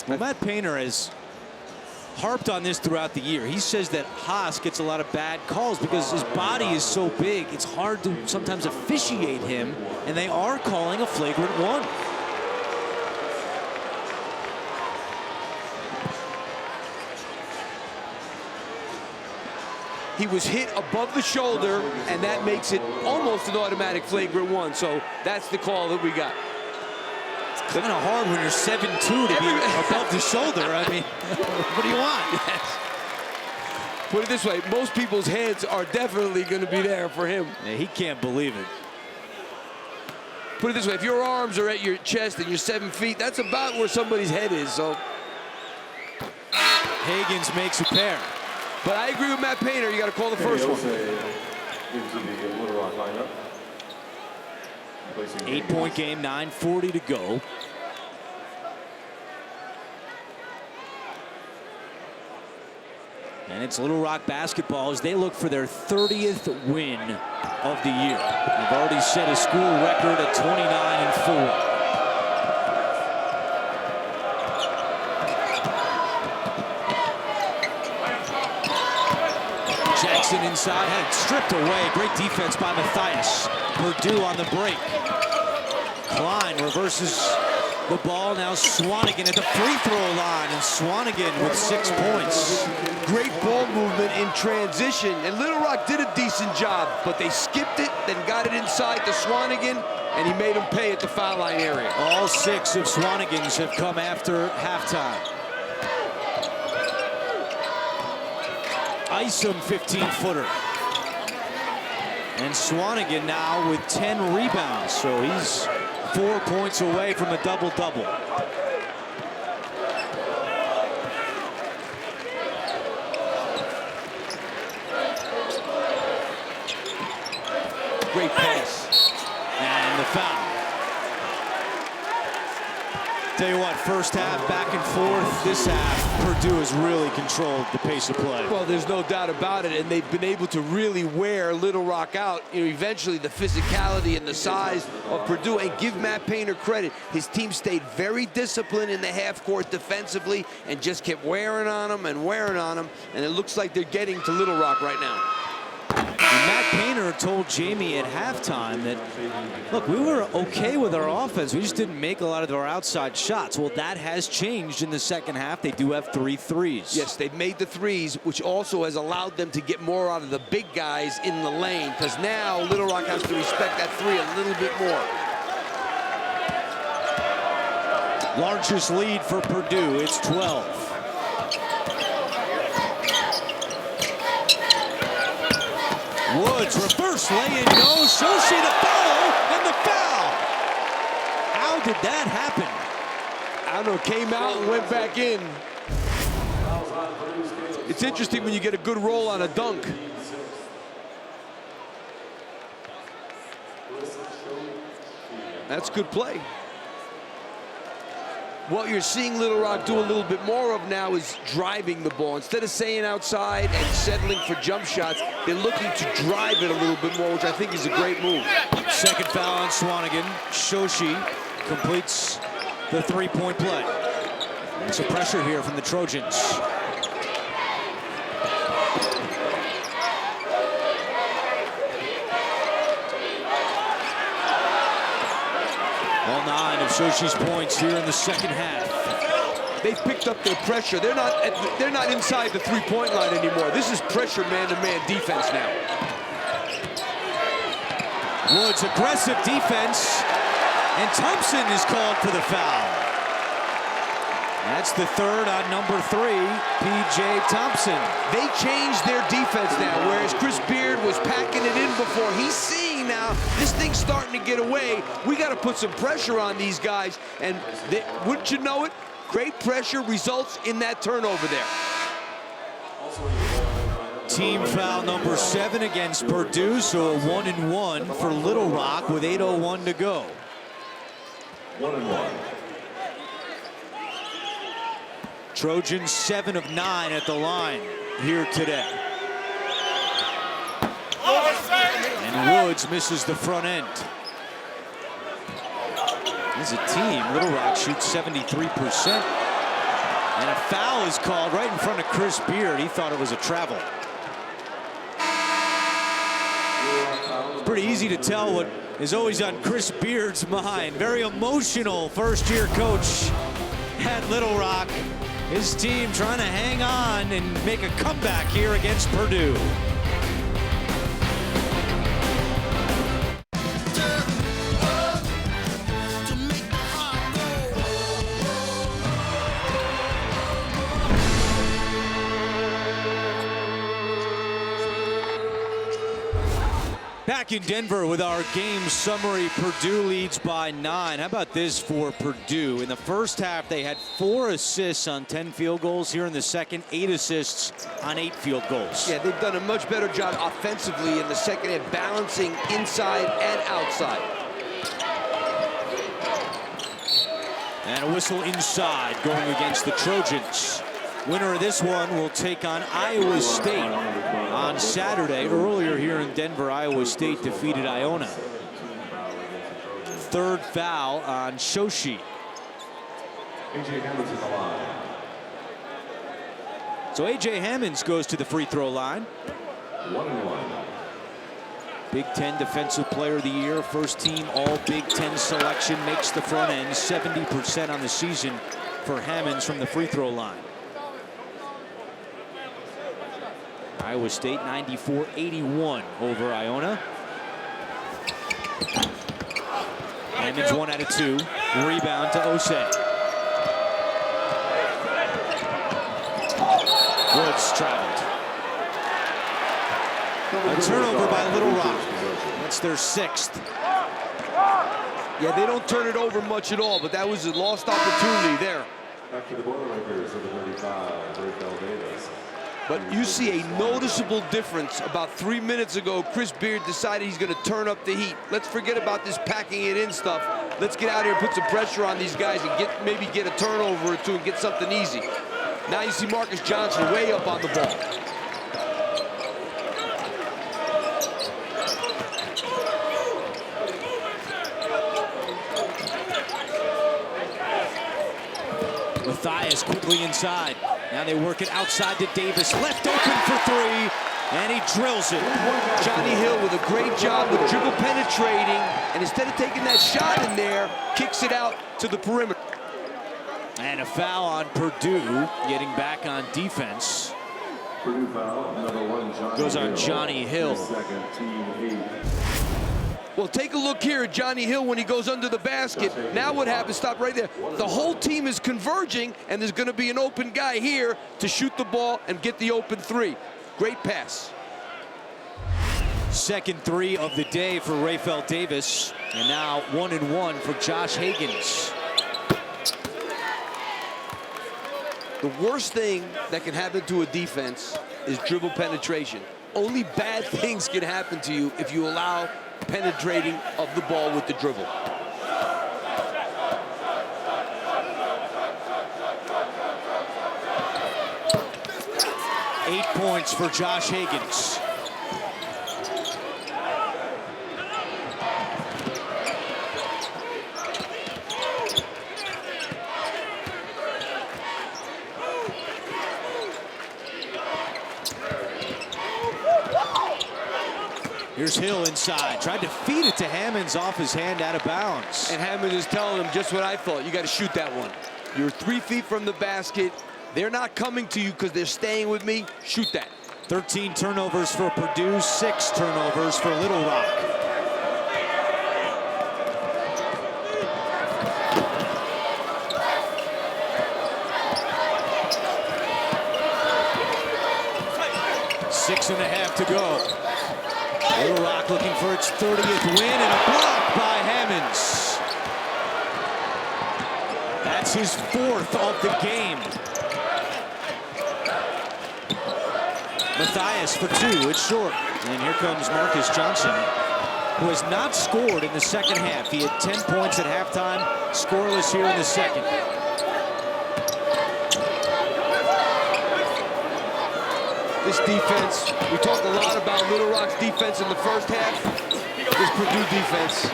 Well, Matt Painter has harped on this throughout the year. He says that Haas gets a lot of bad calls because his body is so big, it's hard to sometimes officiate him, and they are calling a flagrant 1. He was hit above the shoulder, and that makes it almost an automatic flagrant 1. So that's the call that we got. Kind of hard when you're 7'2" to be above the shoulder. I mean, what do you want? Yes. Put it this way, most people's heads are definitely going to be there for him. Yeah, he can't believe it. Put it this way, if your arms are at your chest and you're 7 feet, that's about where somebody's head is. So, Higgins makes a pair. but I agree with Matt Painter. You got to call the first one. Into the Little Rock lineup. 8-point game, 9:40 to go. And it's Little Rock basketball as they look for their 30th win of the year. They've already set a school record at 29-4. Jackson inside, had it stripped away. Great defense by Matthias. Purdue on the break. Klein reverses the ball. Now Swanigan at the free throw line, and Swanigan with 6 points. Great ball movement in transition, and Little Rock did a decent job, but they skipped it, then got it inside to Swanigan, and he made him pay at the foul line area. All 6 of Swanigans have come after halftime. Isom 15-footer. And Swanigan now with 10 rebounds, so he's 4 points away from a double-double. Great pass. And the foul. Tell you what, first half back and forth. This half, Purdue has really controlled the pace of play. Well, there's no doubt about it, and they've been able to really wear Little Rock out. You know, eventually the physicality and the size of Purdue, and give Matt Painter credit. His team stayed very disciplined in the half court defensively and just kept wearing on them, and it looks like they're getting to Little Rock right now. And Matt Painter told Jamie at halftime that, look, we were okay with our offense. We just didn't make a lot of our outside shots. Well, that has changed in the second half. They do have 3 threes. Yes, they've made the threes, which also has allowed them to get more out of the big guys in the lane, because now Little Rock has to respect that 3 a little bit more. Largest lead for Purdue, it's 12. Woods, reverse lay-in goes. Shoshi to follow, and the foul. How did that happen? I don't know, came out and went back in. It's interesting when you get a good roll on a dunk. That's good play. What you're seeing Little Rock do a little bit more of now is driving the ball. Instead of staying outside and settling for jump shots, they're looking to drive it a little bit more, which I think is a great move. Second foul on Swanigan. Shoshi completes the 3-point play. And some pressure here from the Trojans. All 9 of Shoshi's points here in the second half. They've picked up their pressure. They're not inside the 3-point line anymore. This is pressure man-to-man defense now. Woods, aggressive defense, and Thompson is called for the foul. That's the 3rd on number 3, P.J. Thompson. They changed their defense now, whereas Chris Beard was packing it in before. He's seeing now this thing's starting to get away. We got to put some pressure on these guys, and wouldn't you know it, great pressure results in that turnover there. Team foul number 7 against Purdue, so a 1-and-1 for Little Rock with 8:01 to go. 1-and-1. Trojans 7 of 9 at the line here today. And Woods misses the front end. As a team, Little Rock shoots 73%. And a foul is called right in front of Chris Beard. He thought it was a travel. It's pretty easy to tell what is always on Chris Beard's mind. Very emotional first-year coach at Little Rock. His team trying to hang on and make a comeback here against Purdue. Back in Denver with our game summary. Purdue leads by 9. How about this for Purdue? In the first half, they had 4 assists on 10 field goals. Here in the second, 8 assists on 8 field goals. Yeah, they've done a much better job offensively in the second half, balancing inside and outside. And a whistle inside going against the Trojans. Winner of this one will take on Iowa State on Saturday. Earlier here in Denver, Iowa State defeated Iona. 3rd foul on Shoshi. So A.J. Hammonds goes to the free throw line. 1-1. Big Ten Defensive Player of the Year, first team All Big Ten selection, makes the front end, 70% on the season for Hammonds from the free throw line. Iowa State 94-81 over Iona. Hammonds 1 out of 2. Rebound to Osei. Woods traveled. A turnover by Little Rock. That's their 6th. Yeah, they don't turn it over much at all, but that was a lost opportunity there. Back to the Boilermakers of the 35, Rayfeld Davis. But you see a noticeable difference. About 3 minutes ago, Chris Beard decided he's going to turn up the heat. Let's forget about this packing it in stuff. Let's get out here and put some pressure on these guys and maybe get a turnover or 2 and get something easy. Now you see Marcus Johnson way up on the ball. Mathias quickly inside. Now they work it outside to Davis. Left open for 3, and he drills it. Johnny Hill with a great job with dribble penetrating, and instead of taking that shot in there, kicks it out to the perimeter. And a foul on Purdue, getting back on defense. Purdue foul, number 1, Johnny Goes on Johnny Hill. Second, team 8. Well, take a look here at Johnny Hill when he goes under the basket. Now what happens? Stop right there. The whole team is converging, and there's going to be an open guy here to shoot the ball and get the open 3. Great pass. Second 3 of the day for Rayfeld Davis. And now 1-1 for Josh Higgins. The worst thing that can happen to a defense is dribble penetration. Only bad things can happen to you if you allow penetrating of the ball with the dribble. Eight points for Josh Higgins. Here's Hill inside. Tried to feed it to Hammonds off his hand, out of bounds. And Hammond is telling him just what I thought. You got to shoot that one. You're 3 feet from the basket. They're not coming to you because they're staying with me. Shoot that. 13 turnovers for Purdue, 6 turnovers for Little Rock. Six and a half to go. Little Rock looking for its 30th win, and a block by Hammonds. That's his 4th of the game. Mathias for 2, it's short. And here comes Marcus Johnson, who has not scored in the second half. He had 10 points at halftime, scoreless here in the second. This defense, we talked a lot about Little Rock's defense in the first half. This Purdue defense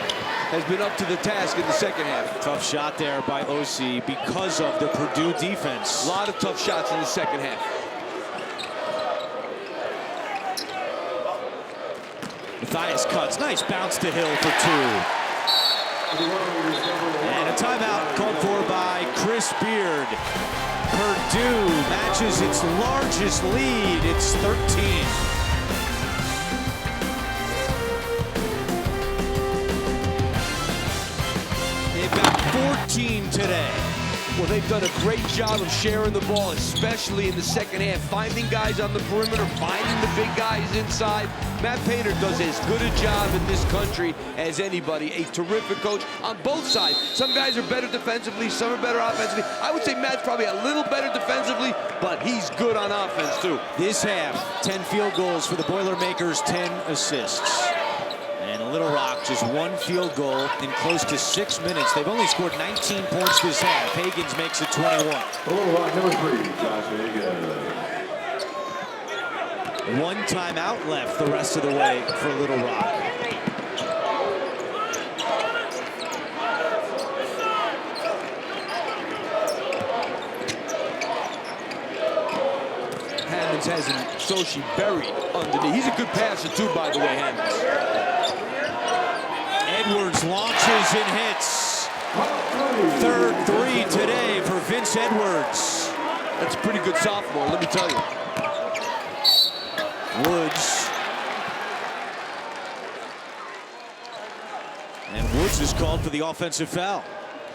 has been up to the task in the second half. Tough shot there by O.C. because of the Purdue defense. A lot of tough shots in the second half. Mathias cuts, nice bounce to Hill for 2. And a timeout called for by Chris Beard. Purdue matches its largest lead. It's 13. They've got 14 today. Well, they've done a great job of sharing the ball, especially in the second half, finding guys on the perimeter, finding the big guys inside. Matt Painter does as good a job in this country as anybody. A terrific coach on both sides. Some guys are better defensively, some are better offensively. I would say Matt's probably a little better defensively, but he's good on offense, too. This half, 10 field goals for the Boilermakers, 10 assists. And Little Rock just one field goal in close to 6 minutes. They've only scored 19 points this half. Hagans makes it 21. Little Rock number 3, Josh Hagan. One timeout left the rest of the way for Little Rock. Hammonds has Sochi buried underneath. He's a good passer, too, by the way, Hammonds. Edwards launches and hits. Third three today for Vince Edwards. That's a pretty good sophomore, let me tell you. Woods. And Woods is called for the offensive foul.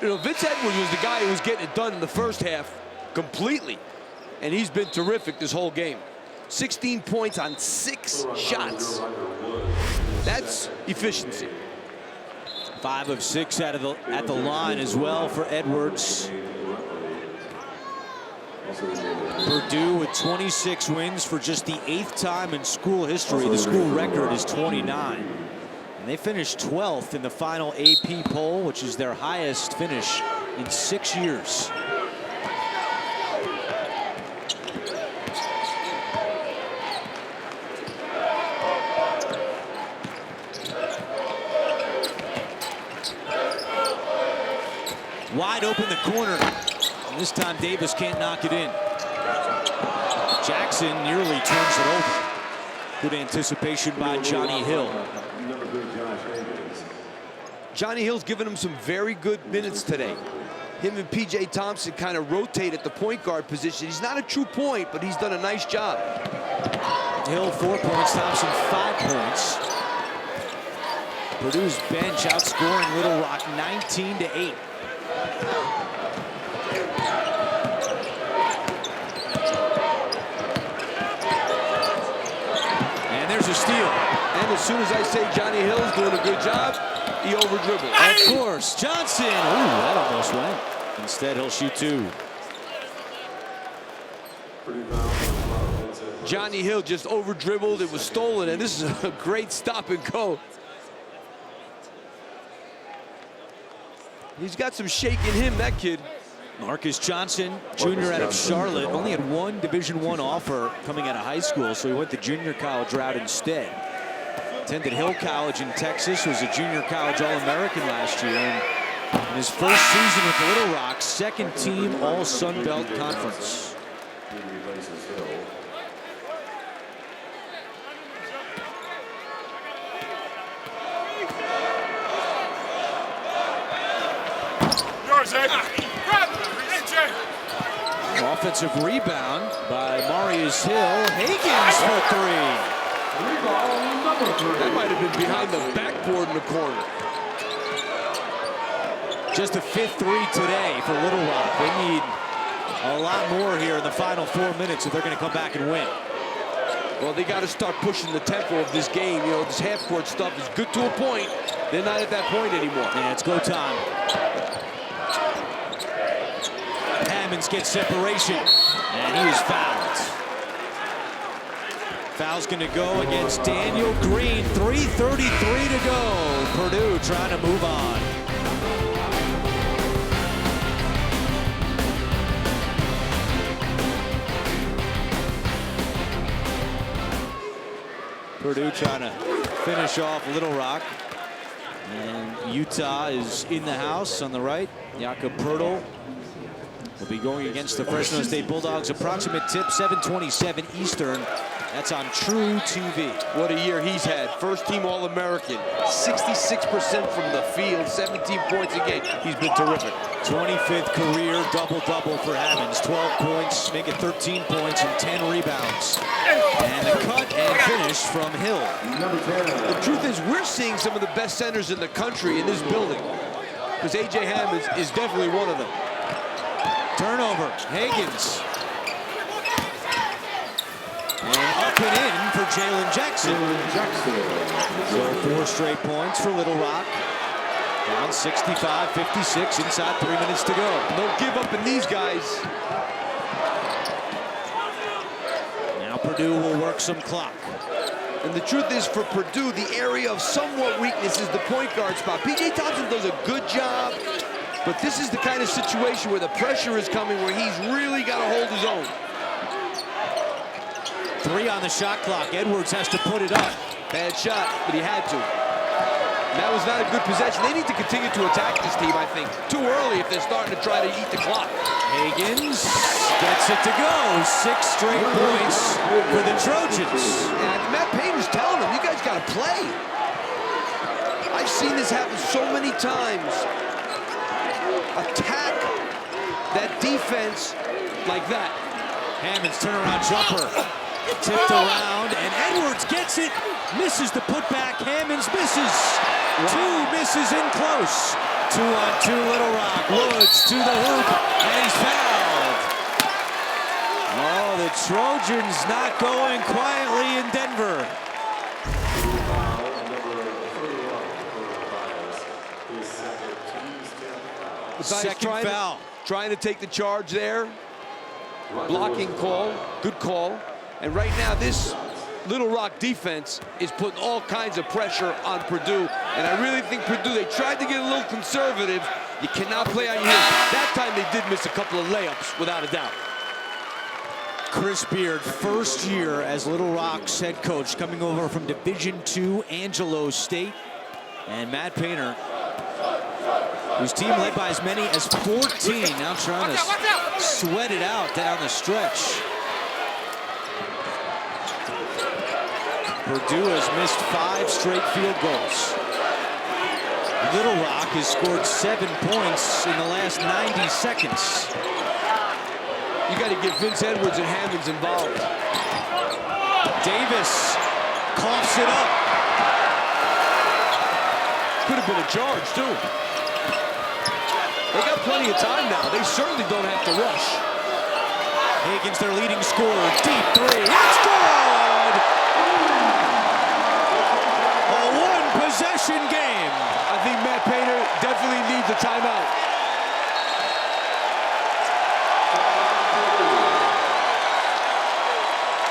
You know, Vince Edwards was the guy who was getting it done in the first half completely. And he's been terrific this whole game. 16 points on 6 shots. That's efficiency. 5 of 6 at the line as well for Edwards. Purdue with 26 wins for just the 8th time in school history. The school record is 29. And they finished 12th in the final AP poll, which is their highest finish in 6 years. Wide open the corner. And this time Davis can't knock it in. Jackson nearly turns it over. Good anticipation by Johnny Hill. Johnny Hill's given him some very good minutes today. Him and P.J. Thompson kind of rotate at the point guard position. He's not a true point, but he's done a nice job. Hill 4 points, Thompson 5 points. Purdue's bench outscoring Little Rock 19-8. And there's a steal. And as soon as I say Johnny Hill's doing a good job, he over-dribbles. Of course, Johnson. Ooh, that almost went. Instead, he'll shoot 2. Johnny Hill just over-dribbled. It was stolen, and this is a great stop and go. He's got some shake in him, that kid. Marcus Johnson, junior out of Charlotte, only had one Division I offer coming out of high school, so he went the junior college route instead. Attended Hill College in Texas, was a junior college All-American last year, and in his first season with Little Rock, second team All-Sun Belt Conference. Offensive rebound by Marius Hill. Hagans for 3. That might have been behind the backboard in the corner. Just the 5th 3 today for Little Rock. They need a lot more here in the final 4 minutes if they're going to come back and win. Well, they got to start pushing the tempo of this game. You know, this half-court stuff is good to a point. They're not at that point anymore. Yeah, it's go time. Hammonds gets separation, and he is fouled. Foul's going to go against Daniel Green. 3:33 to go. Purdue trying to move on. Purdue trying to finish off Little Rock. And Utah is in the house on the right. Jakob Poeltl will be going against the Fresno State Bulldogs. Approximate tip, 7:27 Eastern. That's on True TV. What a year he's had. First team All-American. 66% from the field, 17 points a game. He's been terrific. 25th career double-double for Hammonds. 12 points, make it 13 points and 10 rebounds. And the cut and finish from Hill. The truth is, we're seeing some of the best centers in the country in this building. Because A.J. Hammonds is definitely one of them. Turnover, Higgins. And up and in for Jalen Jackson. So 4 straight points for Little Rock. Down 65-56, inside 3 minutes to go. No give up in these guys. Now Purdue will work some clock. And the truth is, for Purdue, the area of somewhat weakness is the point guard spot. P.J. Thompson does a good job, but this is the kind of situation where the pressure is coming, where he's really got to hold his own. 3 on the shot clock. Edwards has to put it up. Bad shot, but he had to. That was not a good possession. They need to continue to attack this team, I think. Too early if they're starting to try to eat the clock. Higgins gets it to go. 6 straight points for the Trojans. And Matt Painter's telling them, you guys got to play. I've seen this happen so many times. Attack that defense like that. Hammond's turnaround jumper. Tipped around, and Edwards gets it. Misses the putback. Hammonds misses. 2 misses in close. 2 on 2 Little Rock. Woods to the hoop, and he's fouled. Oh, the Trojans not going quietly in Denver. Second foul. Trying to take the charge there. Blocking call, good call. And right now, this Little Rock defense is putting all kinds of pressure on Purdue. And I really think Purdue, they tried to get a little conservative. You cannot play on your heels. That time they did miss a couple of layups, without a doubt. Chris Beard, first year as Little Rock's head coach, coming over from Division II Angelo State. And Matt Painter, whose team led by as many as 14, now trying to sweat it out down the stretch. Purdue has missed 5 straight field goals. Little Rock has scored 7 points in the last 90 seconds. You got to get Vince Edwards and Hammonds involved. Davis coughs it up. Could have been a charge, too. They got plenty of time now. They certainly don't have to rush. Higgins, their leading scorer, deep 3. It's good! A 1-possession game. I think Matt Painter definitely needs a timeout.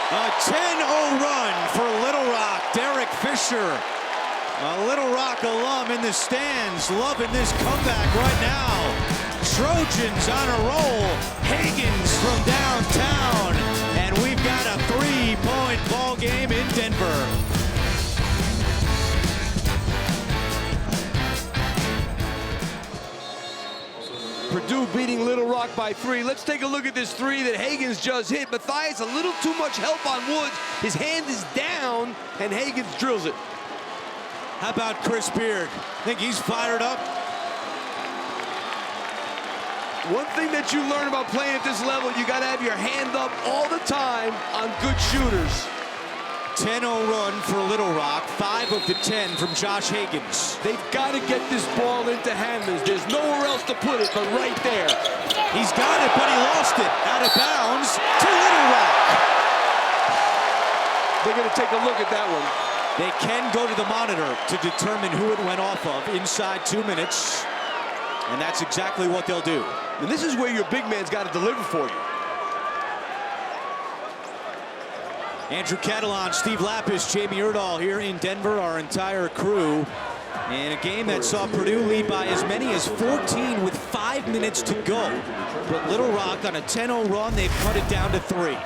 A 10-0 run for Little Rock. Derek Fisher, a Little Rock alum in the stands, loving this comeback right now. Trojans on a roll. Higgins from downtown. And we've got a 3-point ball game in Denver. Purdue beating Little Rock by 3. Let's take a look at this 3 that Higgins just hit. Matthias, a little too much help on Woods. His hand is down, and Higgins drills it. How about Chris Beard? Think he's fired up? One thing that you learn about playing at this level, you got to have your hand up all the time on good shooters. 10-0 run for Little Rock, 5 of the 10 from Josh Higgins. They've got to get this ball into Hammonds. There's nowhere else to put it but right there. He's got it, but he lost it. Out of bounds to Little Rock. They're going to take a look at that one. They can go to the monitor to determine who it went off of inside 2 minutes. And that's exactly what they'll do. And this is where your big man's got to deliver for you. Andrew Catalan, Steve Lapis, Jamie Erdahl here in Denver, our entire crew. And a game that saw Purdue lead by as many as 14 with 5 minutes to go. But Little Rock on a 10-0 run, they've cut it down to 3.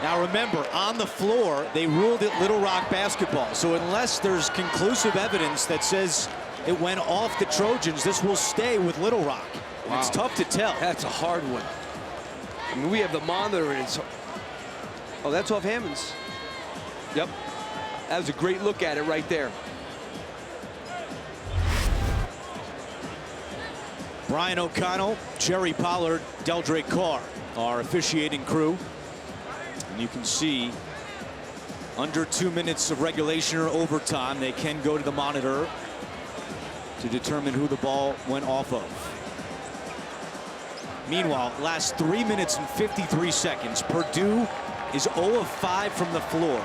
Now remember, on the floor, they ruled it Little Rock basketball. So unless there's conclusive evidence that says it went off the Trojans, this will stay with Little Rock. And it's tough to tell. That's a hard one. I mean, we have the monitor, and it's... Oh, that's off Hammonds. Yep. That was a great look at it right there. Brian O'Connell, Jerry Pollard, Deldrake Carr, our officiating crew. And you can see Under 2 minutes of regulation or overtime. They can go to the monitor to determine who the ball went off of. Meanwhile, last 3 minutes and 53 seconds. Purdue is 0 of 5 from the floor.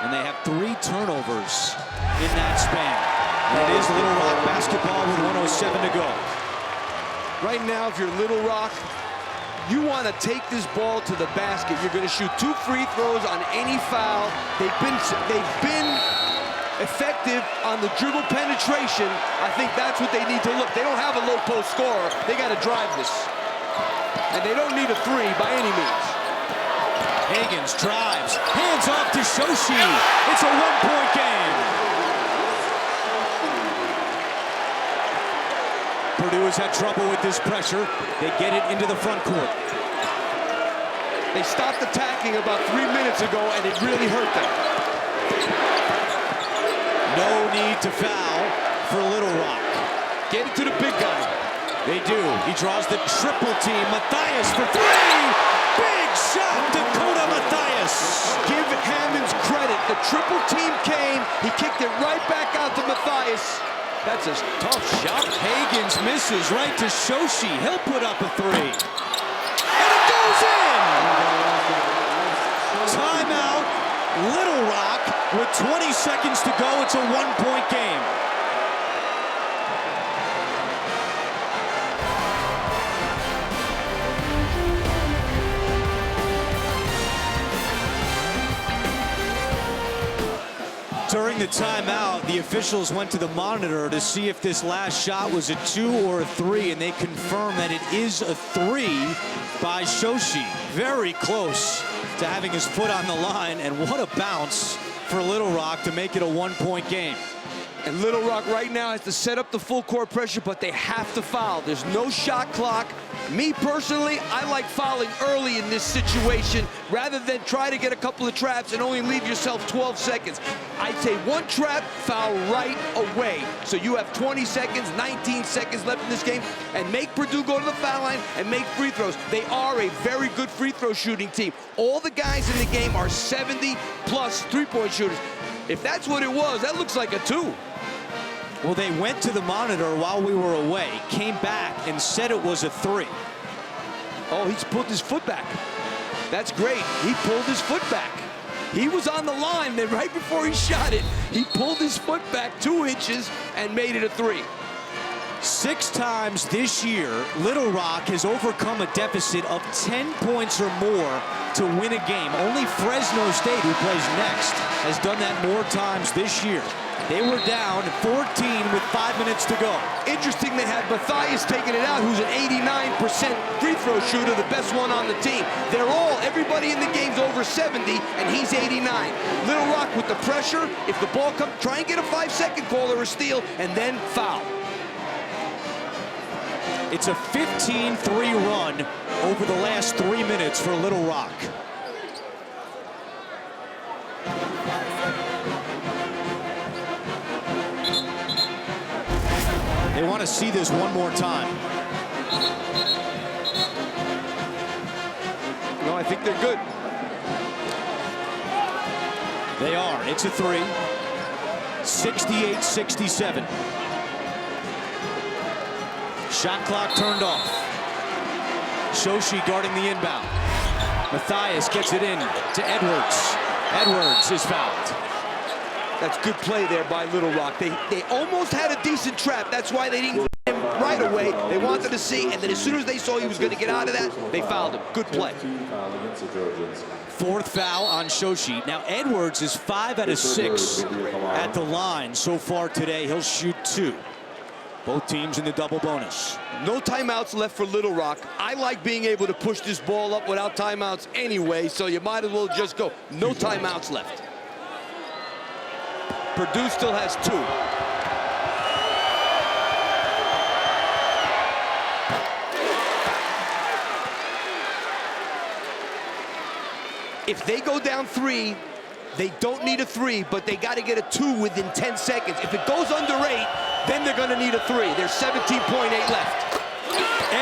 And they have 3 turnovers in that span. And it is Little Rock basketball with 1:07 to go. Right now, if you're Little Rock, you want to take this ball to the basket. You're going to shoot 2 free throws on any foul. They've been effective on the dribble penetration. I think that's what they need to look. They don't have a low post scorer. They got to drive this. And they don't need a 3 by any means. Higgins drives, hands off to Shoshi. It's a 1-point game. Purdue has had trouble with this pressure. They get it into the front court. They stopped attacking about 3 minutes ago, and it really hurt them. No need to foul for Little Rock. Get it to the big guy. They do. He draws the triple team. Mathias for 3. Big shot, Dakota Mathias. Give Hammonds credit. The triple team came. He kicked it right back out to Mathias. That's a tough shot. Higgins misses right to Shoshi. He'll put up a 3. And it goes in! Timeout, Little Rock with 20 seconds to go. It's a 1-point game. During the timeout, the officials went to the monitor to see if this last shot was a 2 or a 3, and they confirmed that it is a 3 by Shoshi. Very close to having his foot on the line, and what a bounce for Little Rock to make it a 1-point game. And Little Rock right now has to set up the full court pressure, but they have to foul. There's no shot clock. Me personally, I like fouling early in this situation rather than try to get a couple of traps and only leave yourself 12 seconds. I'd say 1 trap, foul right away. So you have 20 seconds, 19 seconds left in this game, and make Purdue go to the foul line and make free throws. They are a very good free throw shooting team. All the guys in the game are 70-plus three-point shooters. If that's what it was, that looks like a 2. Well, they went to the monitor while we were away, came back and said it was a 3. Oh, he's pulled his foot back. That's great. He pulled his foot back. He was on the line, then right before he shot it, he pulled his foot back 2 inches and made it a 3. 6 times this year, Little Rock has overcome a deficit of 10 points or more to win a game. Only Fresno State, who plays next, has done that more times this year. They were down 14 with 5 minutes to go. Interesting, they had Mathias taking it out, who's an 89% free throw shooter, the best one on the team. Everybody in the game's over 70, and he's 89. Little Rock with the pressure, if the ball comes, try and get a 5-second call or a steal, and then foul. It's a 15-3 run over the last 3 minutes for Little Rock. They want to see this one more time. No, I think they're good. They are. It's a 3. 68-67. Shot clock turned off. Shoshi guarding the inbound. Mathias gets it in to Edwards. Edwards is fouled. That's good play there by Little Rock. They almost had a decent trap. That's why they didn't get him right away. They wanted to see, and then as soon as they saw he was going to get out of that, they fouled him. Good play. 4th foul on Shoshi. Now Edwards is 5 out of 6 at the line so far today. He'll shoot 2. Both teams in the double bonus. No timeouts left for Little Rock. I like being able to push this ball up without timeouts anyway, so you might as well just go. No timeouts left. Purdue still has 2. If they go down 3, they don't need a 3, but they got to get a 2 within 10 seconds. If it goes under 8, then they're going to need a 3. There's 17.8 left.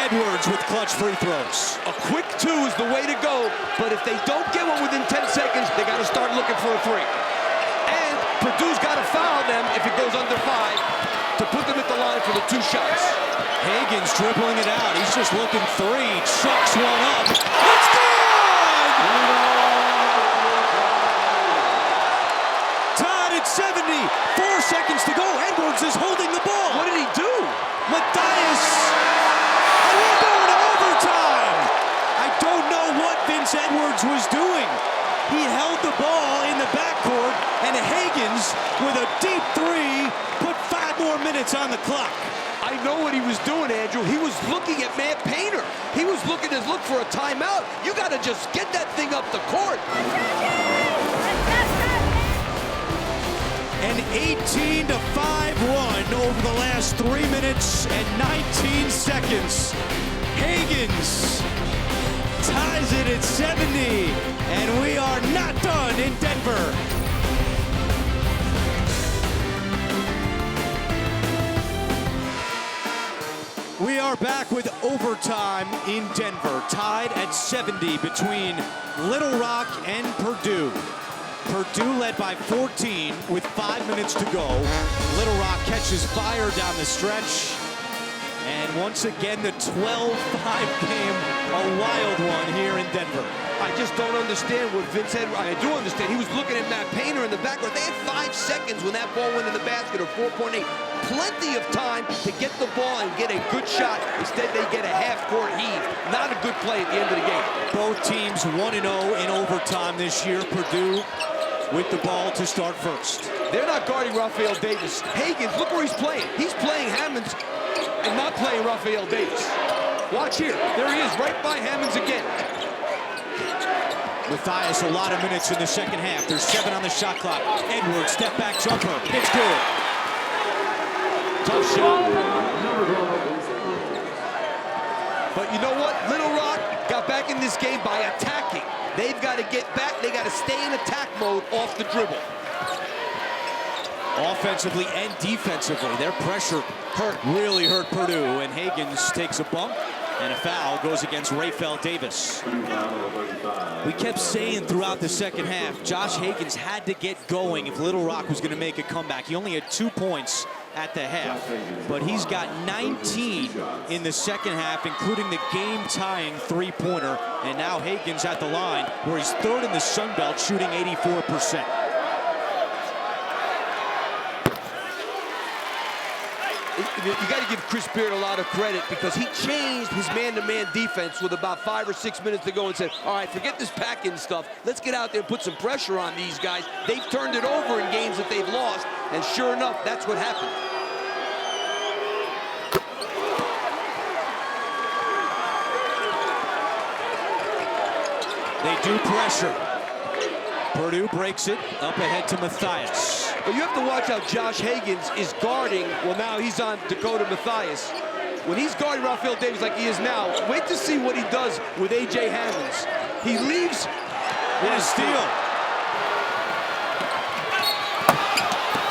Edwards with clutch free throws. A quick 2 is the way to go, but if they don't get one within 10 seconds, they got to start looking for a 3. And Purdue's got to foul them if it goes under 5 to put them at the line for the 2 shots. Hagen's dribbling it out. He's just looking 3, chucks one up. It's good! Tied at 70, 4 seconds to go. Edwards is holding the ball. What did he do? Matthias, and we're going to overtime. I don't know what Vince Edwards was doing. He held the ball in the backcourt, and Hagens, with a deep 3, put 5 more minutes on the clock. I know what he was doing, Andrew. He was looking at Matt Painter. He was looking to look for a timeout. You got to just get that thing up the court. An 18-5 run over the last 3 minutes and 19 seconds. Hagens ties it at 70, and we are not done in Denver. We are back with overtime in Denver, tied at 70 between Little Rock and Purdue. Purdue led by 14 with 5 minutes to go. Little Rock catches fire down the stretch. And once again, the 12-5 game, a wild one here in Denver. I just don't understand what Vince Edwards, I do understand. He was looking at Matt Painter in the backcourt. They had 5 seconds when that ball went in the basket, or 4.8. Plenty of time to get the ball and get a good shot. Instead, they get a half-court heave. Not a good play at the end of the game. Both teams 1-0 in overtime this year. Purdue with the ball to start first. They're not guarding Raphael Davis. Hagens, look where he's playing. He's playing Hammonds and not playing Raphael Davis. Watch here. There he is, right by Hammonds again. Matthias, a lot of minutes in the second half. There's 7 on the shot clock. Edwards, step back jumper. It's good. Tough shot. But you know what? Little Rock got back in this game by attacking. They've got to get back. They got to stay in attack mode off the dribble. Offensively and defensively, their pressure really hurt Purdue. And Hagens takes a bump, and a foul goes against Raphael Davis. We kept saying throughout the second half, Josh Hagens had to get going if Little Rock was going to make a comeback. He only had 2 points at the half, but he's got 19 in the second half, including the game-tying 3-pointer. And now Hagens at the line, where he's 3rd in the Sun Belt, shooting 84%. You got to give Chris Beard a lot of credit, because he changed his man-to-man defense with about 5 or 6 minutes to go and said, all right, forget this pack-in stuff. Let's get out there and put some pressure on these guys. They've turned it over in games that they've lost, and sure enough, that's what happened. They do pressure. Purdue breaks it up ahead to Matthias. But you have to watch how Josh Hagens is guarding. Well, now he's on Dakota Matthias. When he's guarding Raphael Davis like he is now, wait to see what he does with A.J. Hammonds. He leaves. What a steal.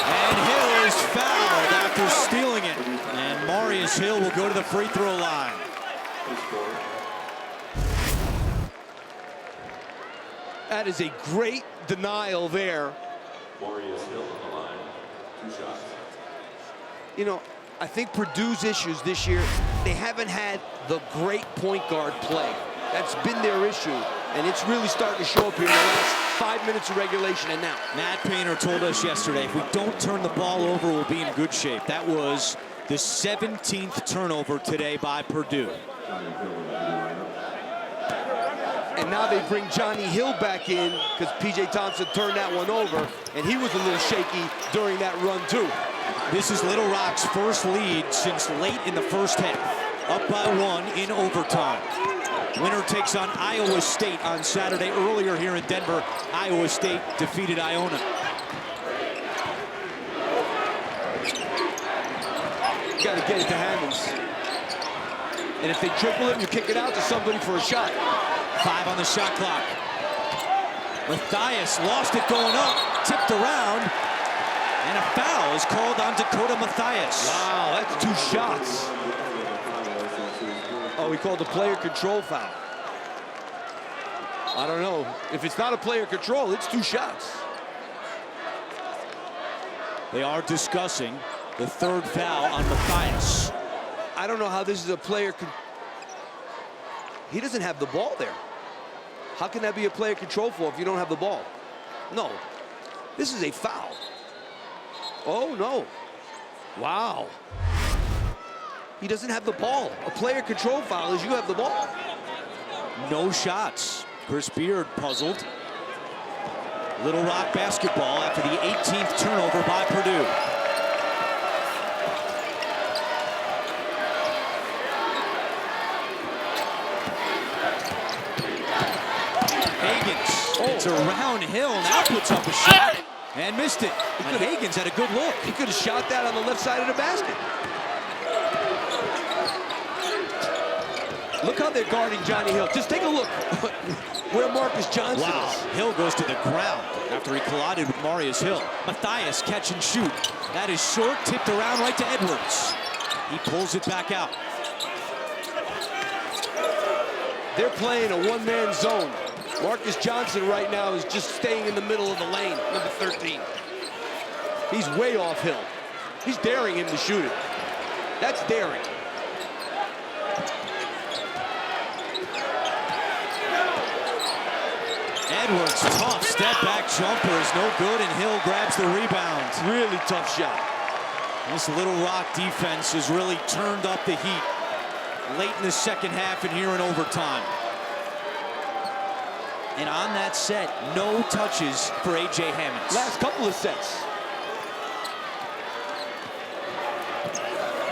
And Hill is fouled after stealing it. And Marius Hill will go to the free throw line. That is a great denial there. Marius Hill on the line, 2 shots. You know, I think Purdue's issues this year, they haven't had the great point guard play. That's been their issue, and it's really starting to show up here in the last 5 minutes of regulation and now. Matt Painter told us yesterday, if we don't turn the ball over, we'll be in good shape. That was the 17th turnover today by Purdue. And now they bring Johnny Hill back in, because P.J. Thompson turned that one over, and he was a little shaky during that run, too. This is Little Rock's first lead since late in the first half. Up by 1 in overtime. Winner takes on Iowa State on Saturday. Earlier here in Denver, Iowa State defeated Iona. Got to get it to Hammonds. And if they triple it, you kick it out to somebody for a shot. 5 on the shot clock. Matthias lost it going up, tipped around, and a foul is called on Dakota Matthias. Wow, that's 2 shots. Oh, he called a player control foul. I don't know. If it's not a player control, it's 2 shots. They are discussing the 3rd foul on Matthias. I don't know how this is a player. He doesn't have the ball there. How can that be a player control foul if you don't have the ball? No. This is a foul. Oh, no. Wow. He doesn't have the ball. A player control foul is you have the ball. No shots. Chris Beard puzzled. Little Rock basketball after the 18th turnover by Purdue. Higgins, it's around Hill, now puts up a shot and missed it. And Higgins had a good look. He could have shot that on the left side of the basket. Look how they're guarding Johnny Hill. Just take a look where Marcus Johnson is. Hill goes to the ground after he collided with Marius Hill. Matthias catch and shoot. That is short, tipped around right to Edwards. He pulls it back out. They're playing a one-man zone. Marcus Johnson right now is just staying in the middle of the lane, number 13. He's way off Hill. He's daring him to shoot it. That's daring. Edwards, tough step back jumper is no good, and Hill grabs the rebound. Really tough shot. This Little Rock defense has really turned up the heat late in the second half and here in overtime. And on that set, no touches for A.J. Hammonds. Last couple of sets.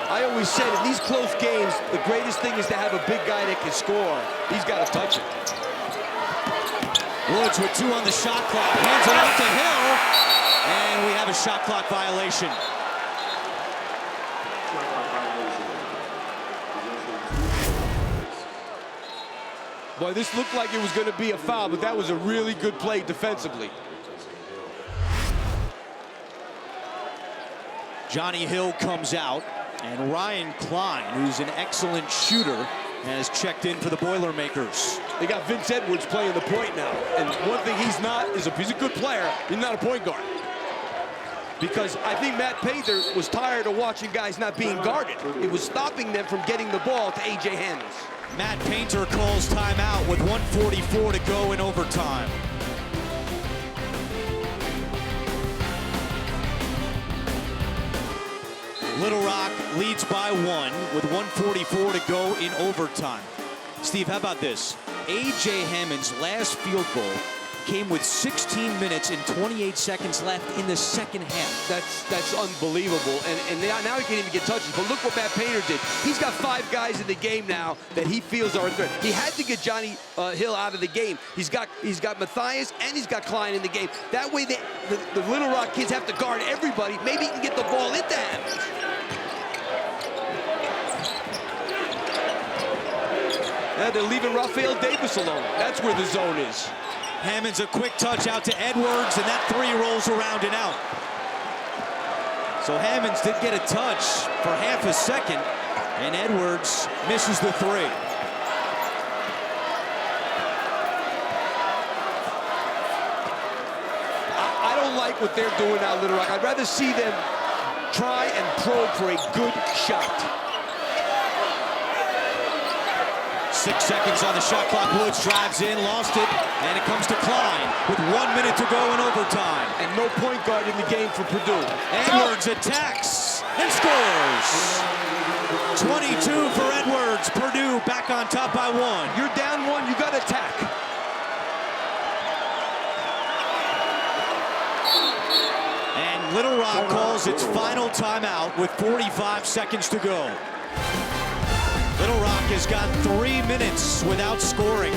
I always said in these close games, the greatest thing is to have a big guy that can score. He's got to touch it. Woods with 2 on the shot clock, hands it off to Hill, and we have a shot clock violation. Boy, this looked like it was going to be a foul, but that was a really good play defensively. Johnny Hill comes out, and Ryan Klein, who's an excellent shooter, has checked in for the Boilermakers. They got Vince Edwards playing the point now. And one thing he's not is he's a good player. He's not a point guard. Because I think Matt Painter was tired of watching guys not being guarded. It was stopping them from getting the ball to A.J. Hammonds. Matt Painter calls timeout with 1:44 to go in overtime. Little Rock leads by 1 with 1:44 to go in overtime. Steve, how about this? A.J. Hammonds' last field goal came with 16 minutes and 28 seconds left in the second half. That's unbelievable. And now he can't even get touches. But look what Matt Painter did. He's got 5 guys in the game now that he feels are a threat. He had to get Johnny Hill out of the game. He's got Matthias and he's got Klein in the game. That way the Little Rock kids have to guard everybody. Maybe he can get the ball into Hammonds. They're leaving Rafael Davis alone. That's where the zone is. Hammonds a quick touch out to Edwards, and that 3 rolls around and out. So Hammonds did get a touch for half a second, and Edwards misses the 3. I don't like what they're doing now, Little Rock. I'd rather see them try and probe for a good shot. 6 seconds on the shot clock. Woods drives in, lost it, and it comes to Klein with 1 minute to go in overtime. And no point guard in the game for Purdue. Edwards attacks and scores. 22 for Edwards. Purdue back on top by 1. You're down 1, you got to attack. And Little Rock calls its final timeout with 45 seconds to go. Little Rock has got 3 minutes without scoring.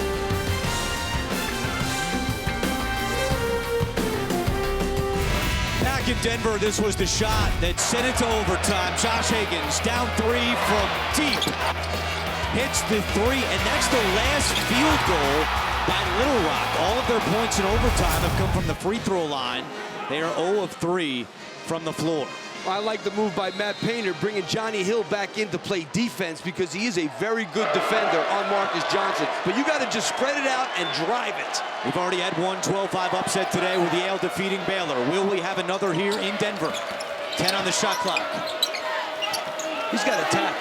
Back in Denver, this was the shot that sent it to overtime. Josh Higgins down 3 from deep. Hits the 3, and that's the last field goal by Little Rock. All of their points in overtime have come from the free throw line. They are 0 of 3 from the floor. I like the move by Matt Painter, bringing Johnny Hill back in to play defense because he is a very good defender on Marcus Johnson. But you got to just spread it out and drive it. We've already had one 12-5 upset today with Yale defeating Baylor. Will we have another here in Denver? 10 on the shot clock. He's got a tap.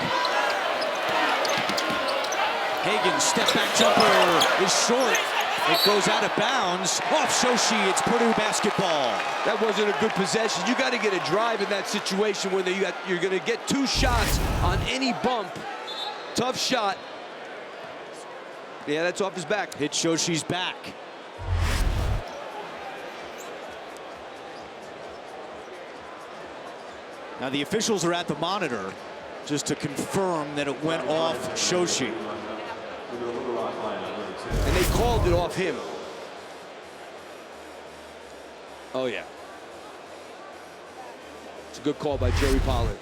Hagen's step-back jumper is short. It goes out of bounds. Off Shoshi, it's Purdue basketball. That wasn't a good possession. You got to get a drive in that situation where you're going to get 2 shots on any bump. Tough shot. Yeah, that's off his back. Hit Shoshi's back. Now the officials are at the monitor just to confirm that it went off Shoshi. And they called it off him. Oh, yeah. It's a good call by Jerry Pollard.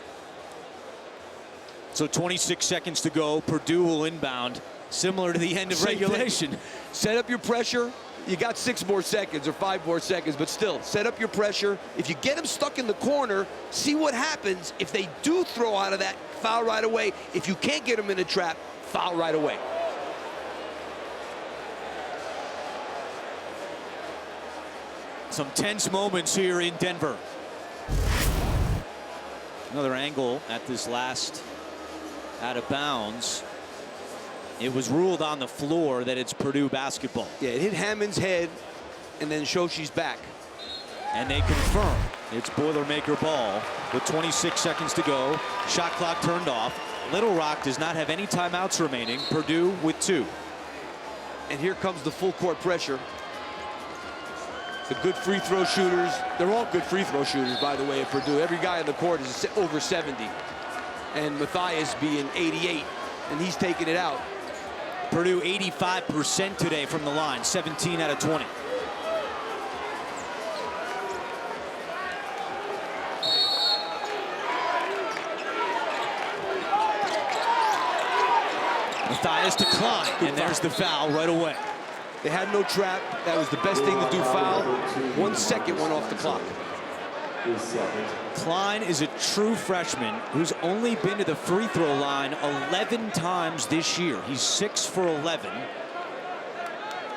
So 26 seconds to go. Purdue will inbound, similar to the end of Same regulation. thing. Set up your pressure. You got 6 more seconds or 5 more seconds, but still, set up your pressure. If you get them stuck in the corner, see what happens. If they do throw out of that, foul right away. If you can't get them in a trap, foul right away. Some tense moments here in Denver. Another angle at this last out of bounds. It was ruled on the floor that it's Purdue basketball. Yeah, it hit Hammond's head and then Shoshi's back. And they confirm it's Boilermaker ball with 26 seconds to go. Shot clock turned off. Little Rock does not have any timeouts remaining. Purdue with 2. And here comes the full court pressure. The good free throw shooters, they're all good free throw shooters, by the way, at Purdue. Every guy on the court is over 70. And Matthias being 88, and he's taking it out. Purdue 85% today from the line, 17 out of 20. Matthias to Klein, and there's the foul right away. They had no trap. That was the best thing to do, foul. 1 second went off the clock. Klein is a true freshman who's only been to the free throw line 11 times this year. He's 6 for 11.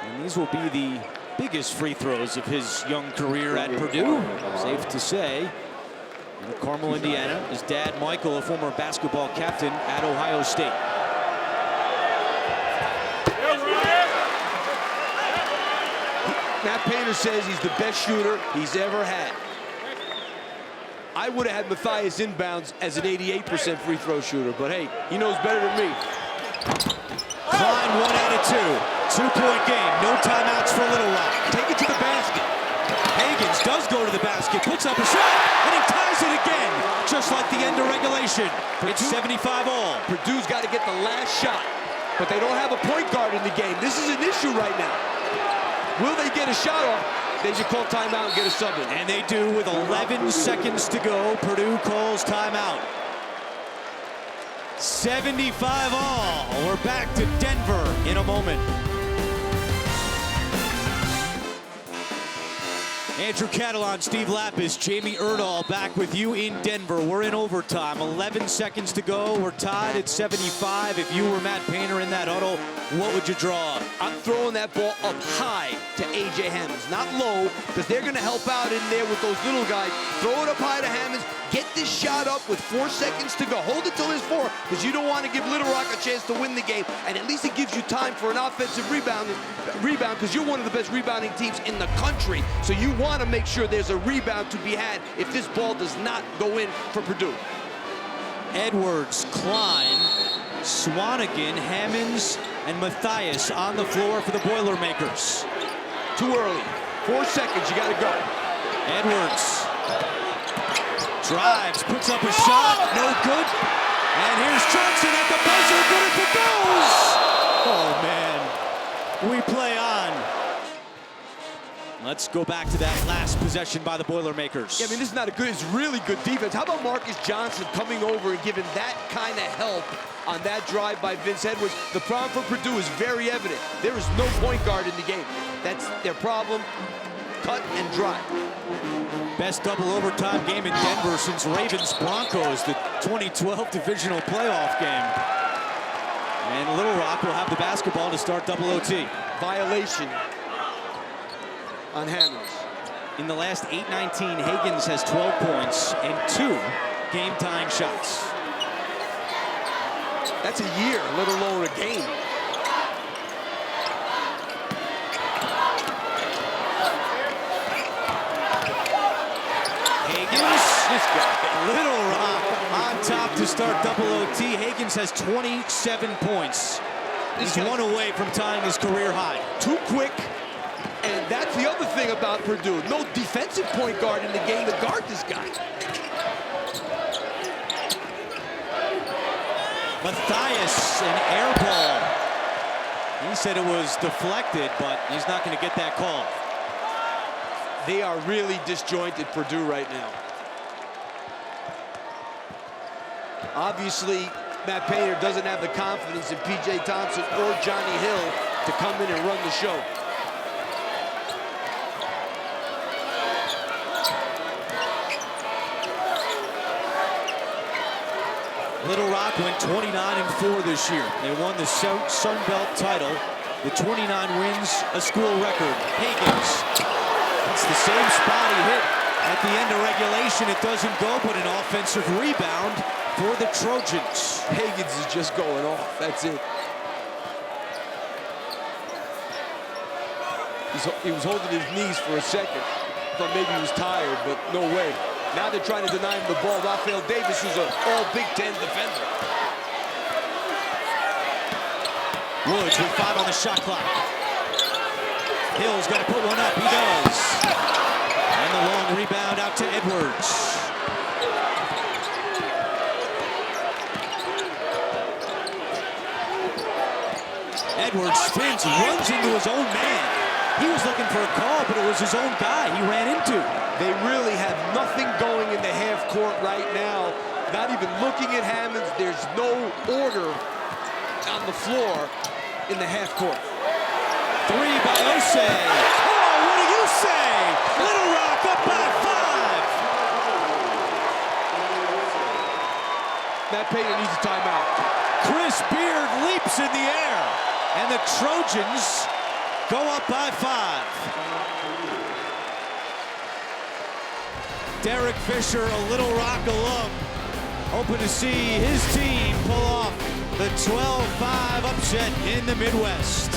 And these will be the biggest free throws of his young career at Purdue. Safe to say. In Carmel, Indiana. His dad, Michael, a former basketball captain at Ohio State. Matt Painter says he's the best shooter he's ever had. I would have had Matthias inbounds as an 88% free throw shooter, but hey, he knows better than me. Klein 1 out of 2. 2-point game. No timeouts for Little Rock. Take it to the basket. Higgins does go to the basket, puts up a shot, and he ties it again, just like the end of regulation. It's 75 all. Purdue's got to get the last shot, but they don't have a point guard in the game. This is an issue right now. Will they get a shot off? They should call timeout and get a sub in. And they do with 11 seconds to go. Purdue calls timeout. 75 all. We're back to Denver in a moment. Andrew Catalon, Steve Lapis, Jamie Erdahl back with you in Denver. We're in overtime. 11 seconds to go. We're tied at 75. If you were Matt Painter in that huddle, what would you draw? I'm throwing that ball up high to A.J. Hammonds, not low, because they're going to help out in there with those little guys. Throw it up high to Hammonds. Get this shot up with 4 seconds to go. Hold it till there's 4, because you don't want to give Little Rock a chance to win the game. And at least it gives you time for an offensive rebound, because you're one of the best rebounding teams in the country. So you want to make sure there's a rebound to be had if this ball does not go in for Purdue. Edwards, Klein, Swanigan, Hammonds, and Matthias on the floor for the Boilermakers. Too early. 4 seconds, you got to go. Edwards drives, puts up a shot, no good. And here's Johnson at the buzzer, good if it goes. Oh, man, we play on. Let's go back to that last possession by the Boilermakers. Yeah, I mean, this is not a good, it's really good defense. How about Marcus Johnson coming over and giving that kind of help on that drive by Vince Edwards? The problem for Purdue is very evident. There is no point guard in the game. That's their problem. cut and drive. Best double overtime game in Denver since Ravens-Broncos, the 2012 divisional playoff game. And Little Rock will have the basketball to start double OT. Violation on Hammonds. In the last 8-19, Higgins has 12 points and 2 game-tying shots. That's a year, let alone a game. Higgins, this guy, Little Rock on top to start double OT. Higgins has 27 points. He's one away from tying his career high. Too quick, and that's the other thing about Purdue. No defensive point guard in the game to guard this guy. Matthias, an air ball. He said it was deflected, but he's not going to get that call. They are really disjointed, Purdue, right now. Obviously, Matt Painter doesn't have the confidence in P.J. Thompson or Johnny Hill to come in and run the show. Little Rock went 29-4 this year. They won the Sun Belt title. The 29 wins, a school record. Higgins, it's the same spot he hit at the end of regulation. It doesn't go, but an offensive rebound for the Trojans. Higgins is just going off, that's it. He was holding his knees for a second. Thought maybe he was tired, but no way. Now they're trying to deny him the ball. Rafael Davis, who's an all-Big Ten defender. Woods with 5 on the shot clock. Hill's got to put one up. He does. And the long rebound out to Edwards. Edwards spins, runs into his own man. He was looking for a call, but it was his own guy he ran into. They really have nothing going in the half court right now. Not even looking at Hammonds. There's no order on the floor in the half court. 3 by Osei. Oh, what do you say? Little Rock up by 5. Matt Painter needs a timeout. Chris Beard leaps in the air, and the Trojans go up by 5. Derek Fisher, a Little Rock alum, hoping to see his team pull off the 12-5 upset in the Midwest.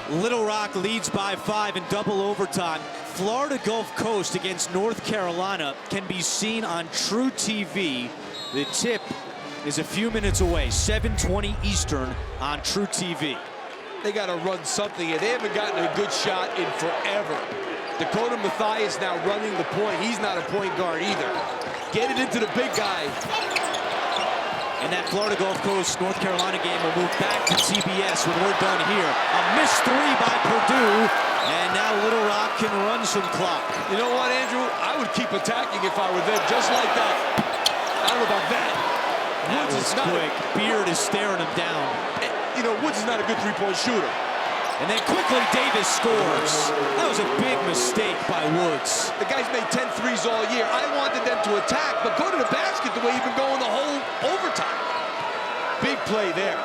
Little Rock leads by 5 in double overtime. Florida Gulf Coast against North Carolina can be seen on True TV. The tip is a few minutes away, 7:20 Eastern on True TV. They got to run something here. They haven't gotten a good shot in forever. Dakota Matthias now running the point. He's not a point guard either. Get it into the big guy. And that Florida Gulf Coast North Carolina game will move back to TBS when we're done here. A missed 3 by Purdue, and now Little Rock can run some clock. You know what, Andrew? I would keep attacking if I were them, just like that. I don't know about that. That was quick. Beard is staring him down. You know, Woods is not a good three-point shooter. And then quickly Davis scores. That was a big mistake by Woods. The guy's made 10 threes all year. I wanted them to attack, but go to the basket the way you've been going the whole overtime. Big play there.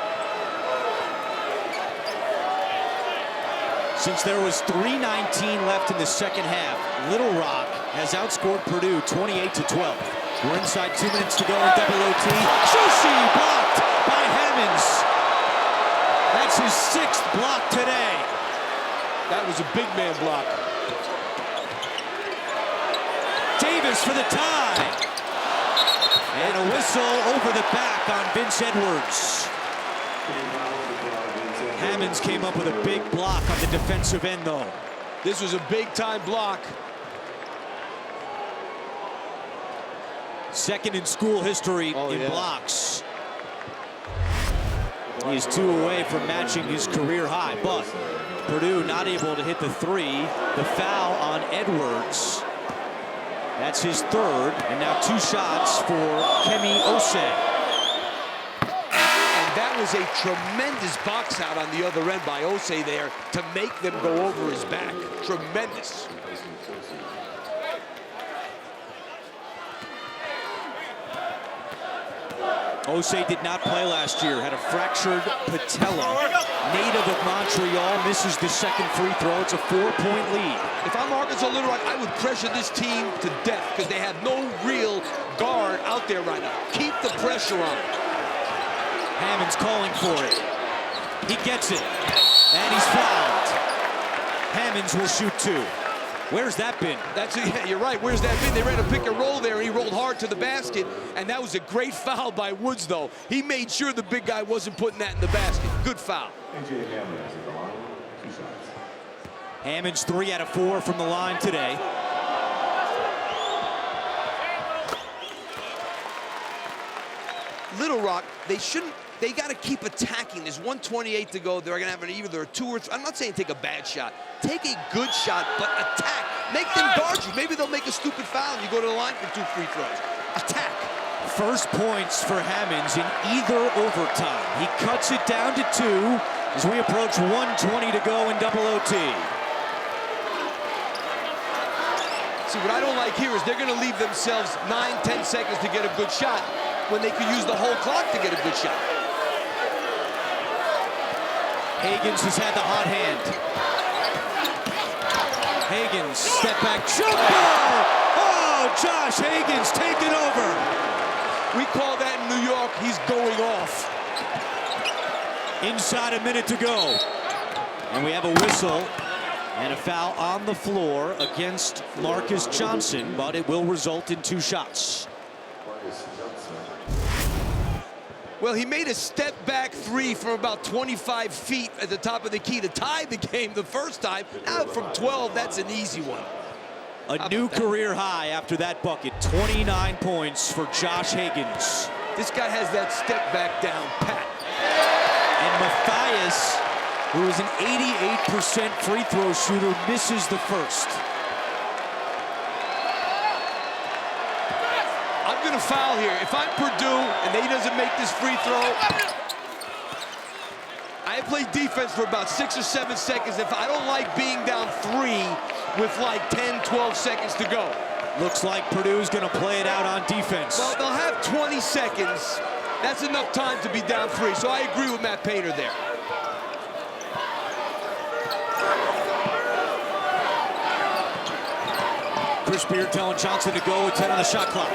Since there was 3:19 left in the second half, Little Rock has outscored Purdue 28-12. We're inside 2 minutes to go in double OT. Shoshi blocked by Hammonds. That's his 6th block today. That was a big man block. Davis for the tie. And a whistle over the back on Vince Edwards. Hammonds came up with a big block on the defensive end, though. This was a big-time block. Second in school history in blocks. He is 2 away from matching his career high, but Purdue not able to hit the 3. The foul on Edwards. That's his third, and now 2 shots for Kemi Osei. And that was a tremendous box out on the other end by Osei there to make them go over his back. Tremendous. Osei did not play last year, had a fractured patella. Native of Montreal, misses the second free throw. It's a 4-point lead. If I'm Arkansas-Little Rock, I would pressure this team to death because they have no real guard out there right now. Keep the pressure on. Hammond's calling for it. He gets it, and he's fouled. Hammonds will shoot 2. Where's that been? Yeah, you're right. Where's that been? They ran a pick and roll there, and he rolled hard to the basket, and that was a great foul by Woods, though. He made sure the big guy wasn't putting that in the basket. Good foul. Hammond's 3 out of 4 from the line today. Little Rock, they got to keep attacking. There's 1:28 to go. They're going to have either a 2 or 3. I'm not saying take a bad shot. Take a good shot, but attack. Make them guard you. Maybe they'll make a stupid foul and you go to the line for 2 free throws. Attack. First points for Hammonds in either overtime. He cuts it down to 2 as we approach 1:20 to go in double OT. See, what I don't like here is they're going to leave themselves 9-10 seconds to get a good shot when they could use the whole clock to get a good shot. Higgins has had the hot hand. Higgins, step back, jumper! Oh, Josh Higgins taking over. We call that in New York, he's going off. Inside a minute to go. And we have a whistle and a foul on the floor against Marcus Johnson, but it will result in 2 shots. Well, he made a step-back 3 from about 25 feet at the top of the key to tie the game the first time. Now from 12, that's an easy one. A new career high after that bucket. 29 points for Josh Higgins. This guy has that step-back down pat. And Matthias, who is an 88% free throw shooter, misses the first. I'm going to foul here. If I'm Purdue and he doesn't make this free throw, I play defense for about 6 or 7 seconds. If I don't like being down 3 with like 10, 12 seconds to go. Looks like Purdue's going to play it out on defense. Well, they'll have 20 seconds. That's enough time to be down 3. So I agree with Matt Painter there. Chris Beard telling Johnson to go with 10 on the shot clock.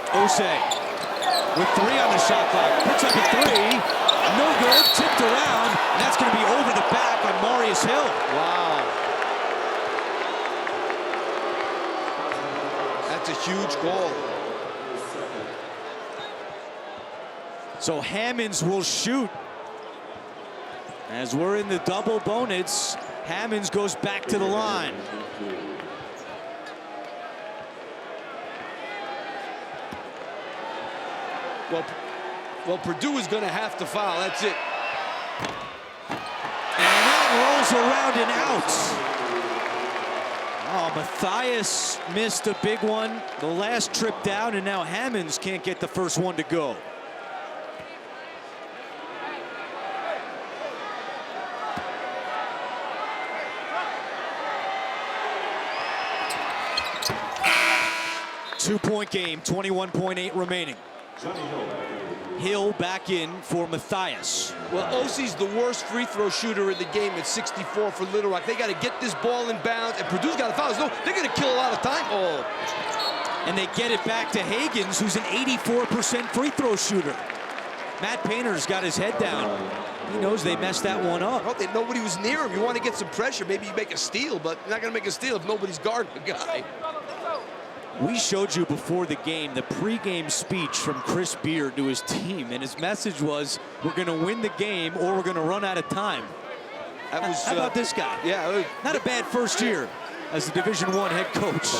Osei with 3 on the shot clock. Puts up a 3. No good. Tipped around. And that's going to be over the back on Marius Hill. Wow. That's a huge goal. So Hammonds will shoot. As we're in the double bonus, Hammonds goes back to the line. Well, Purdue is going to have to foul. That's it. And that rolls around and out. Oh, Matthias missed a big one. The last trip down, and now Hammonds can't get the first one to go. Two-point game, 21.8 remaining. Hill back in for Matthias. Well, Osei's the worst free throw shooter in the game at 64 for Little Rock. They got to get this ball in bounds, and Purdue's got to foul. No, they're going to kill a lot of time. Oh. And they get it back to Higgins, who's an 84% free throw shooter. Matt Painter's got his head down. He knows they messed that one up. Well, nobody was near him. You want to get some pressure. Maybe you make a steal, but you're not going to make a steal if nobody's guarding the guy. We showed you before the game the pregame speech from Chris Beard to his team, and his message was, we're going to win the game or we're going to run out of time. That was, How about this guy? Yeah. Not a bad first year as a Division I head coach.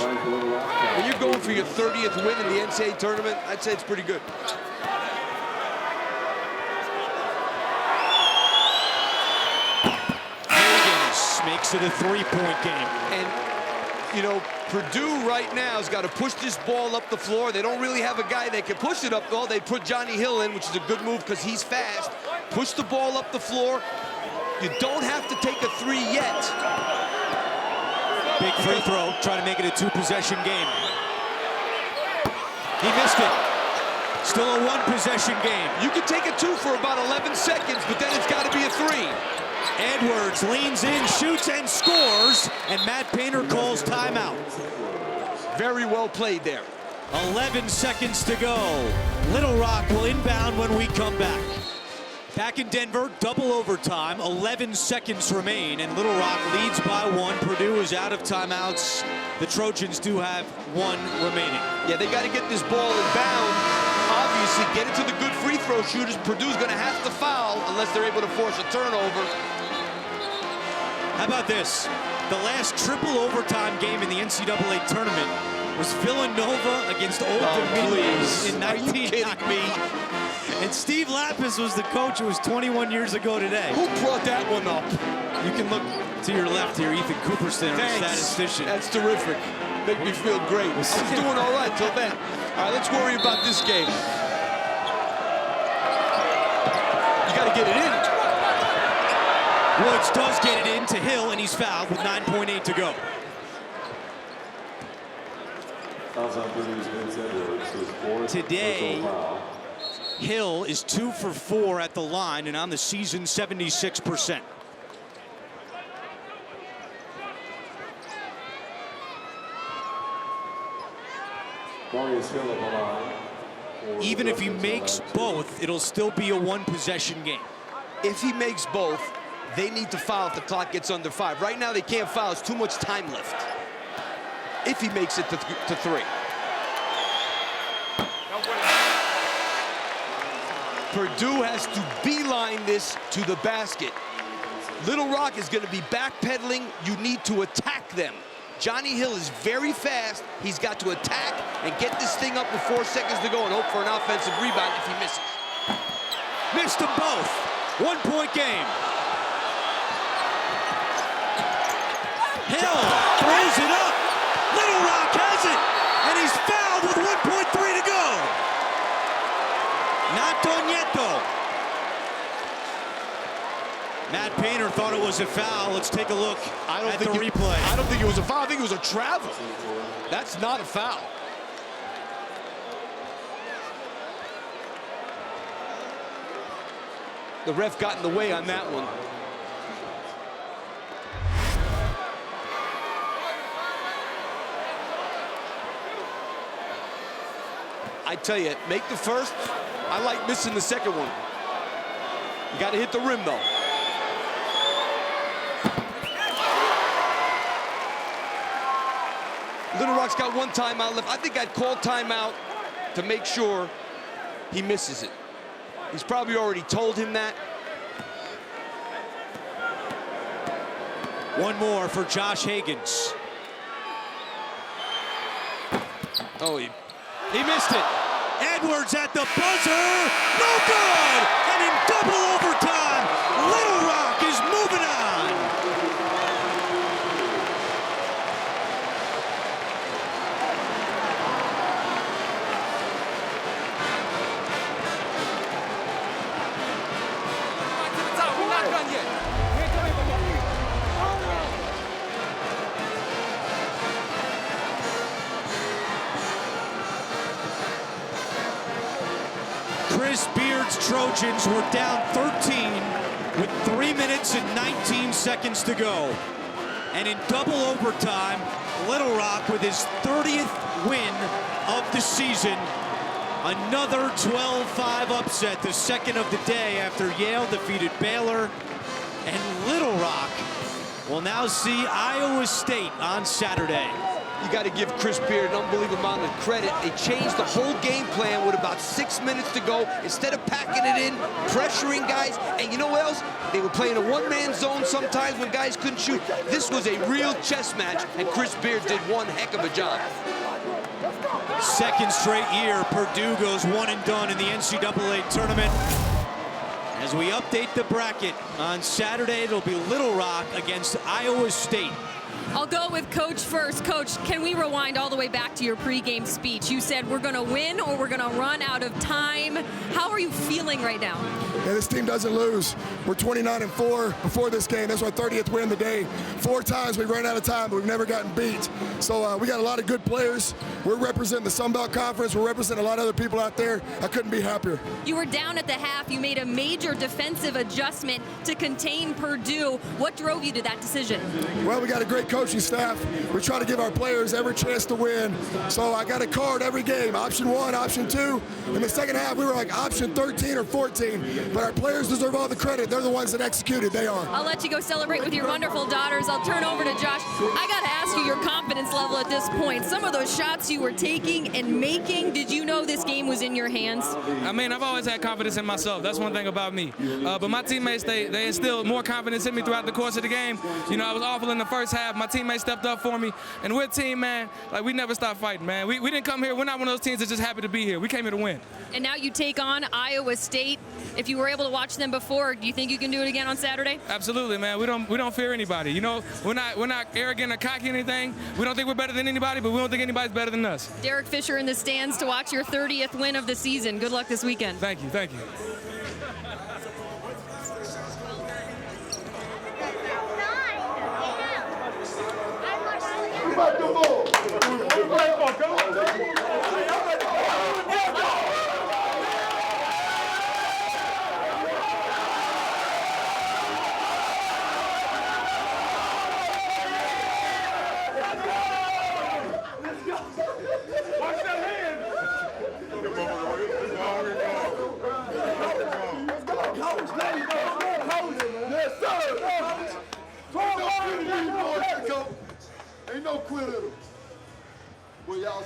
When you're going for your 30th win in the NCAA tournament, I'd say it's pretty good. Higgins makes it a 3-point game. And You know, Purdue right now has got to push this ball up the floor. They don't really have a guy that can push it up, though. They put Johnny Hill in, which is a good move because he's fast. Push the ball up the floor. You don't have to take a three yet. Big free throw, trying to make it a two-possession game. He missed it. Still a one-possession game. You can take a two for about 11 seconds, but then it's got to be a three. Edwards leans in, shoots, and scores, and Matt Painter calls timeout. Very well played there. 11 seconds to go. Little Rock will inbound when we come back. Back in Denver, double overtime, 11 seconds remain, and Little Rock leads by one. Purdue is out of timeouts. The Trojans do have one remaining. Yeah, they got to get this ball in bound. Obviously, get it to the good free throw shooters. Purdue's going to have to foul unless they're able to force a turnover. How about this? The last triple overtime game in the NCAA tournament was Villanova against Old Dominion in 1990. And Steve Lapis was the coach. It was 21 years ago today. Who brought that one up? You can look to your left here, Ethan Cooperston, our statistician. That's terrific. Make me feel great. I was doing all right till then. All right, let's worry about this game. You got to get it in. Woods does get it in to Hill, and he's fouled with 9.8 to go. Today, Hill is 2 for 4 at the line, and on the season, 76%. Even if he makes both, it'll still be a one-possession game. If he makes both, they need to foul if the clock gets under 5. Right now, they can't foul. It's too much time left. If he makes it to 3. Purdue has to beeline this to the basket. Little Rock is going to be backpedaling. You need to attack them. Johnny Hill is very fast. He's got to attack and get this thing up with 4 seconds to go and hope for an offensive rebound if he misses. Missed them both. 1-point game. Hill throws it up. Little Rock has it. And he's fouled with 1.3 to go. Not done yet, though. Matt Painter thought it was a foul. Let's take a look at the replay. I don't think it was a foul. I think it was a travel. That's not a foul. The ref got in the way on that one. I tell you, make the first. I like missing the second one. You got to hit the rim, though. Little Rock's got one timeout left. I think I'd call timeout to make sure he misses it. He's probably already told him that. One more for Josh Higgins. Oh, he missed it. Edwards at the buzzer. No good! And in double overtime, Little Rock is moving on. We're not done yet. Chris Beard's Trojans were down 13 with 3 minutes and 19 seconds to go. And in double overtime, Little Rock with his 30th win of the season. Another 12-5 upset, the second of the day after Yale defeated Baylor. And Little Rock will now see Iowa State on Saturday. You got to give Chris Beard an unbelievable amount of credit. They changed the whole game plan with about 6 minutes to go. Instead of packing it in, pressuring guys, and you know what else? They were playing a one-man zone sometimes when guys couldn't shoot. This was a real chess match, and Chris Beard did one heck of a job. Second straight year, Purdue goes one and done in the NCAA tournament. As we update the bracket on Saturday, it'll be Little Rock against Iowa State. I'll go with Coach first. Coach, can we rewind all the way back to your pregame speech? You said we're going to win or we're going to run out of time. How are you feeling right now? Yeah, this team doesn't lose. We're 29-4 before this game. That's our 30th win of the day. 4 times we've run out of time, but we've never gotten beat. So we got a lot of good players. We're representing the Sun Belt Conference. We're representing a lot of other people out there. I couldn't be happier. You were down at the half. You made a major defensive adjustment to contain Purdue. What drove you to that decision? Well, we got a great coaching staff. We try to give our players every chance to win. So I got a card every game, option 1, option 2. In the second half, we were like option 13 or 14. But our players deserve all the credit. They're the ones that executed. They are. I'll let you go celebrate with your wonderful daughters. I'll turn over to Josh. I got to ask you your confidence level at this point. Some of those shots you were taking and making, did you know this game was in your hands? I mean, I've always had confidence in myself. That's one thing about me. But my teammates, they instilled more confidence in me throughout the course of the game. You know, I was awful in the first half. My teammates stepped up for me. And we're a team, man, like we never stop fighting, man. We didn't come here. We're not one of those teams that's just happy to be here. We came here to win. And now you take on Iowa State. If you were able to watch them before, do you think you can do it again on Saturday? Absolutely, man. We don't fear anybody. You know, we're not arrogant or cocky or anything. We don't think we're better than anybody, but we don't think anybody's better than us. Derek Fisher in the stands to watch your 30th win of the season. Good luck this weekend. Thank you, thank you. Ain't no quit in them. Well, y'all.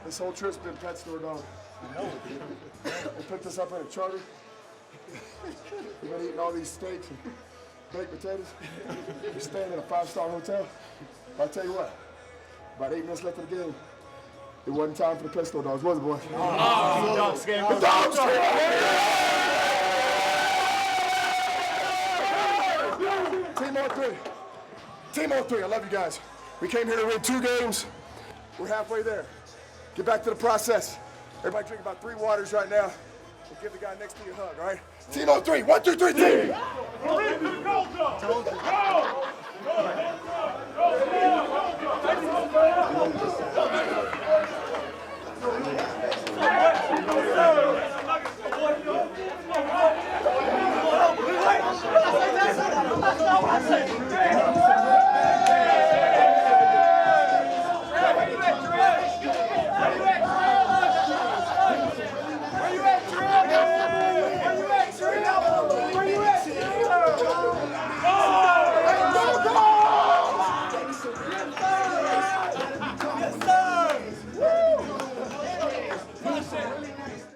This whole trip's been pet store dog. They picked us up in a charter. We've been eating all these steaks and baked potatoes. We're staying in a 5-star hotel. But I tell you what, about 8 minutes left of the game, it wasn't time for the pet store dogs, was it, boy? The dogs game. The dogs game. Team on 3. Team on 3. I love you guys. We came here to win 2 games. We're halfway there. Get back to the process. Everybody drink about 3 waters right now. We'll give the guy next to you a hug, all right? Team on 3. 1, 2, 3, team. Go!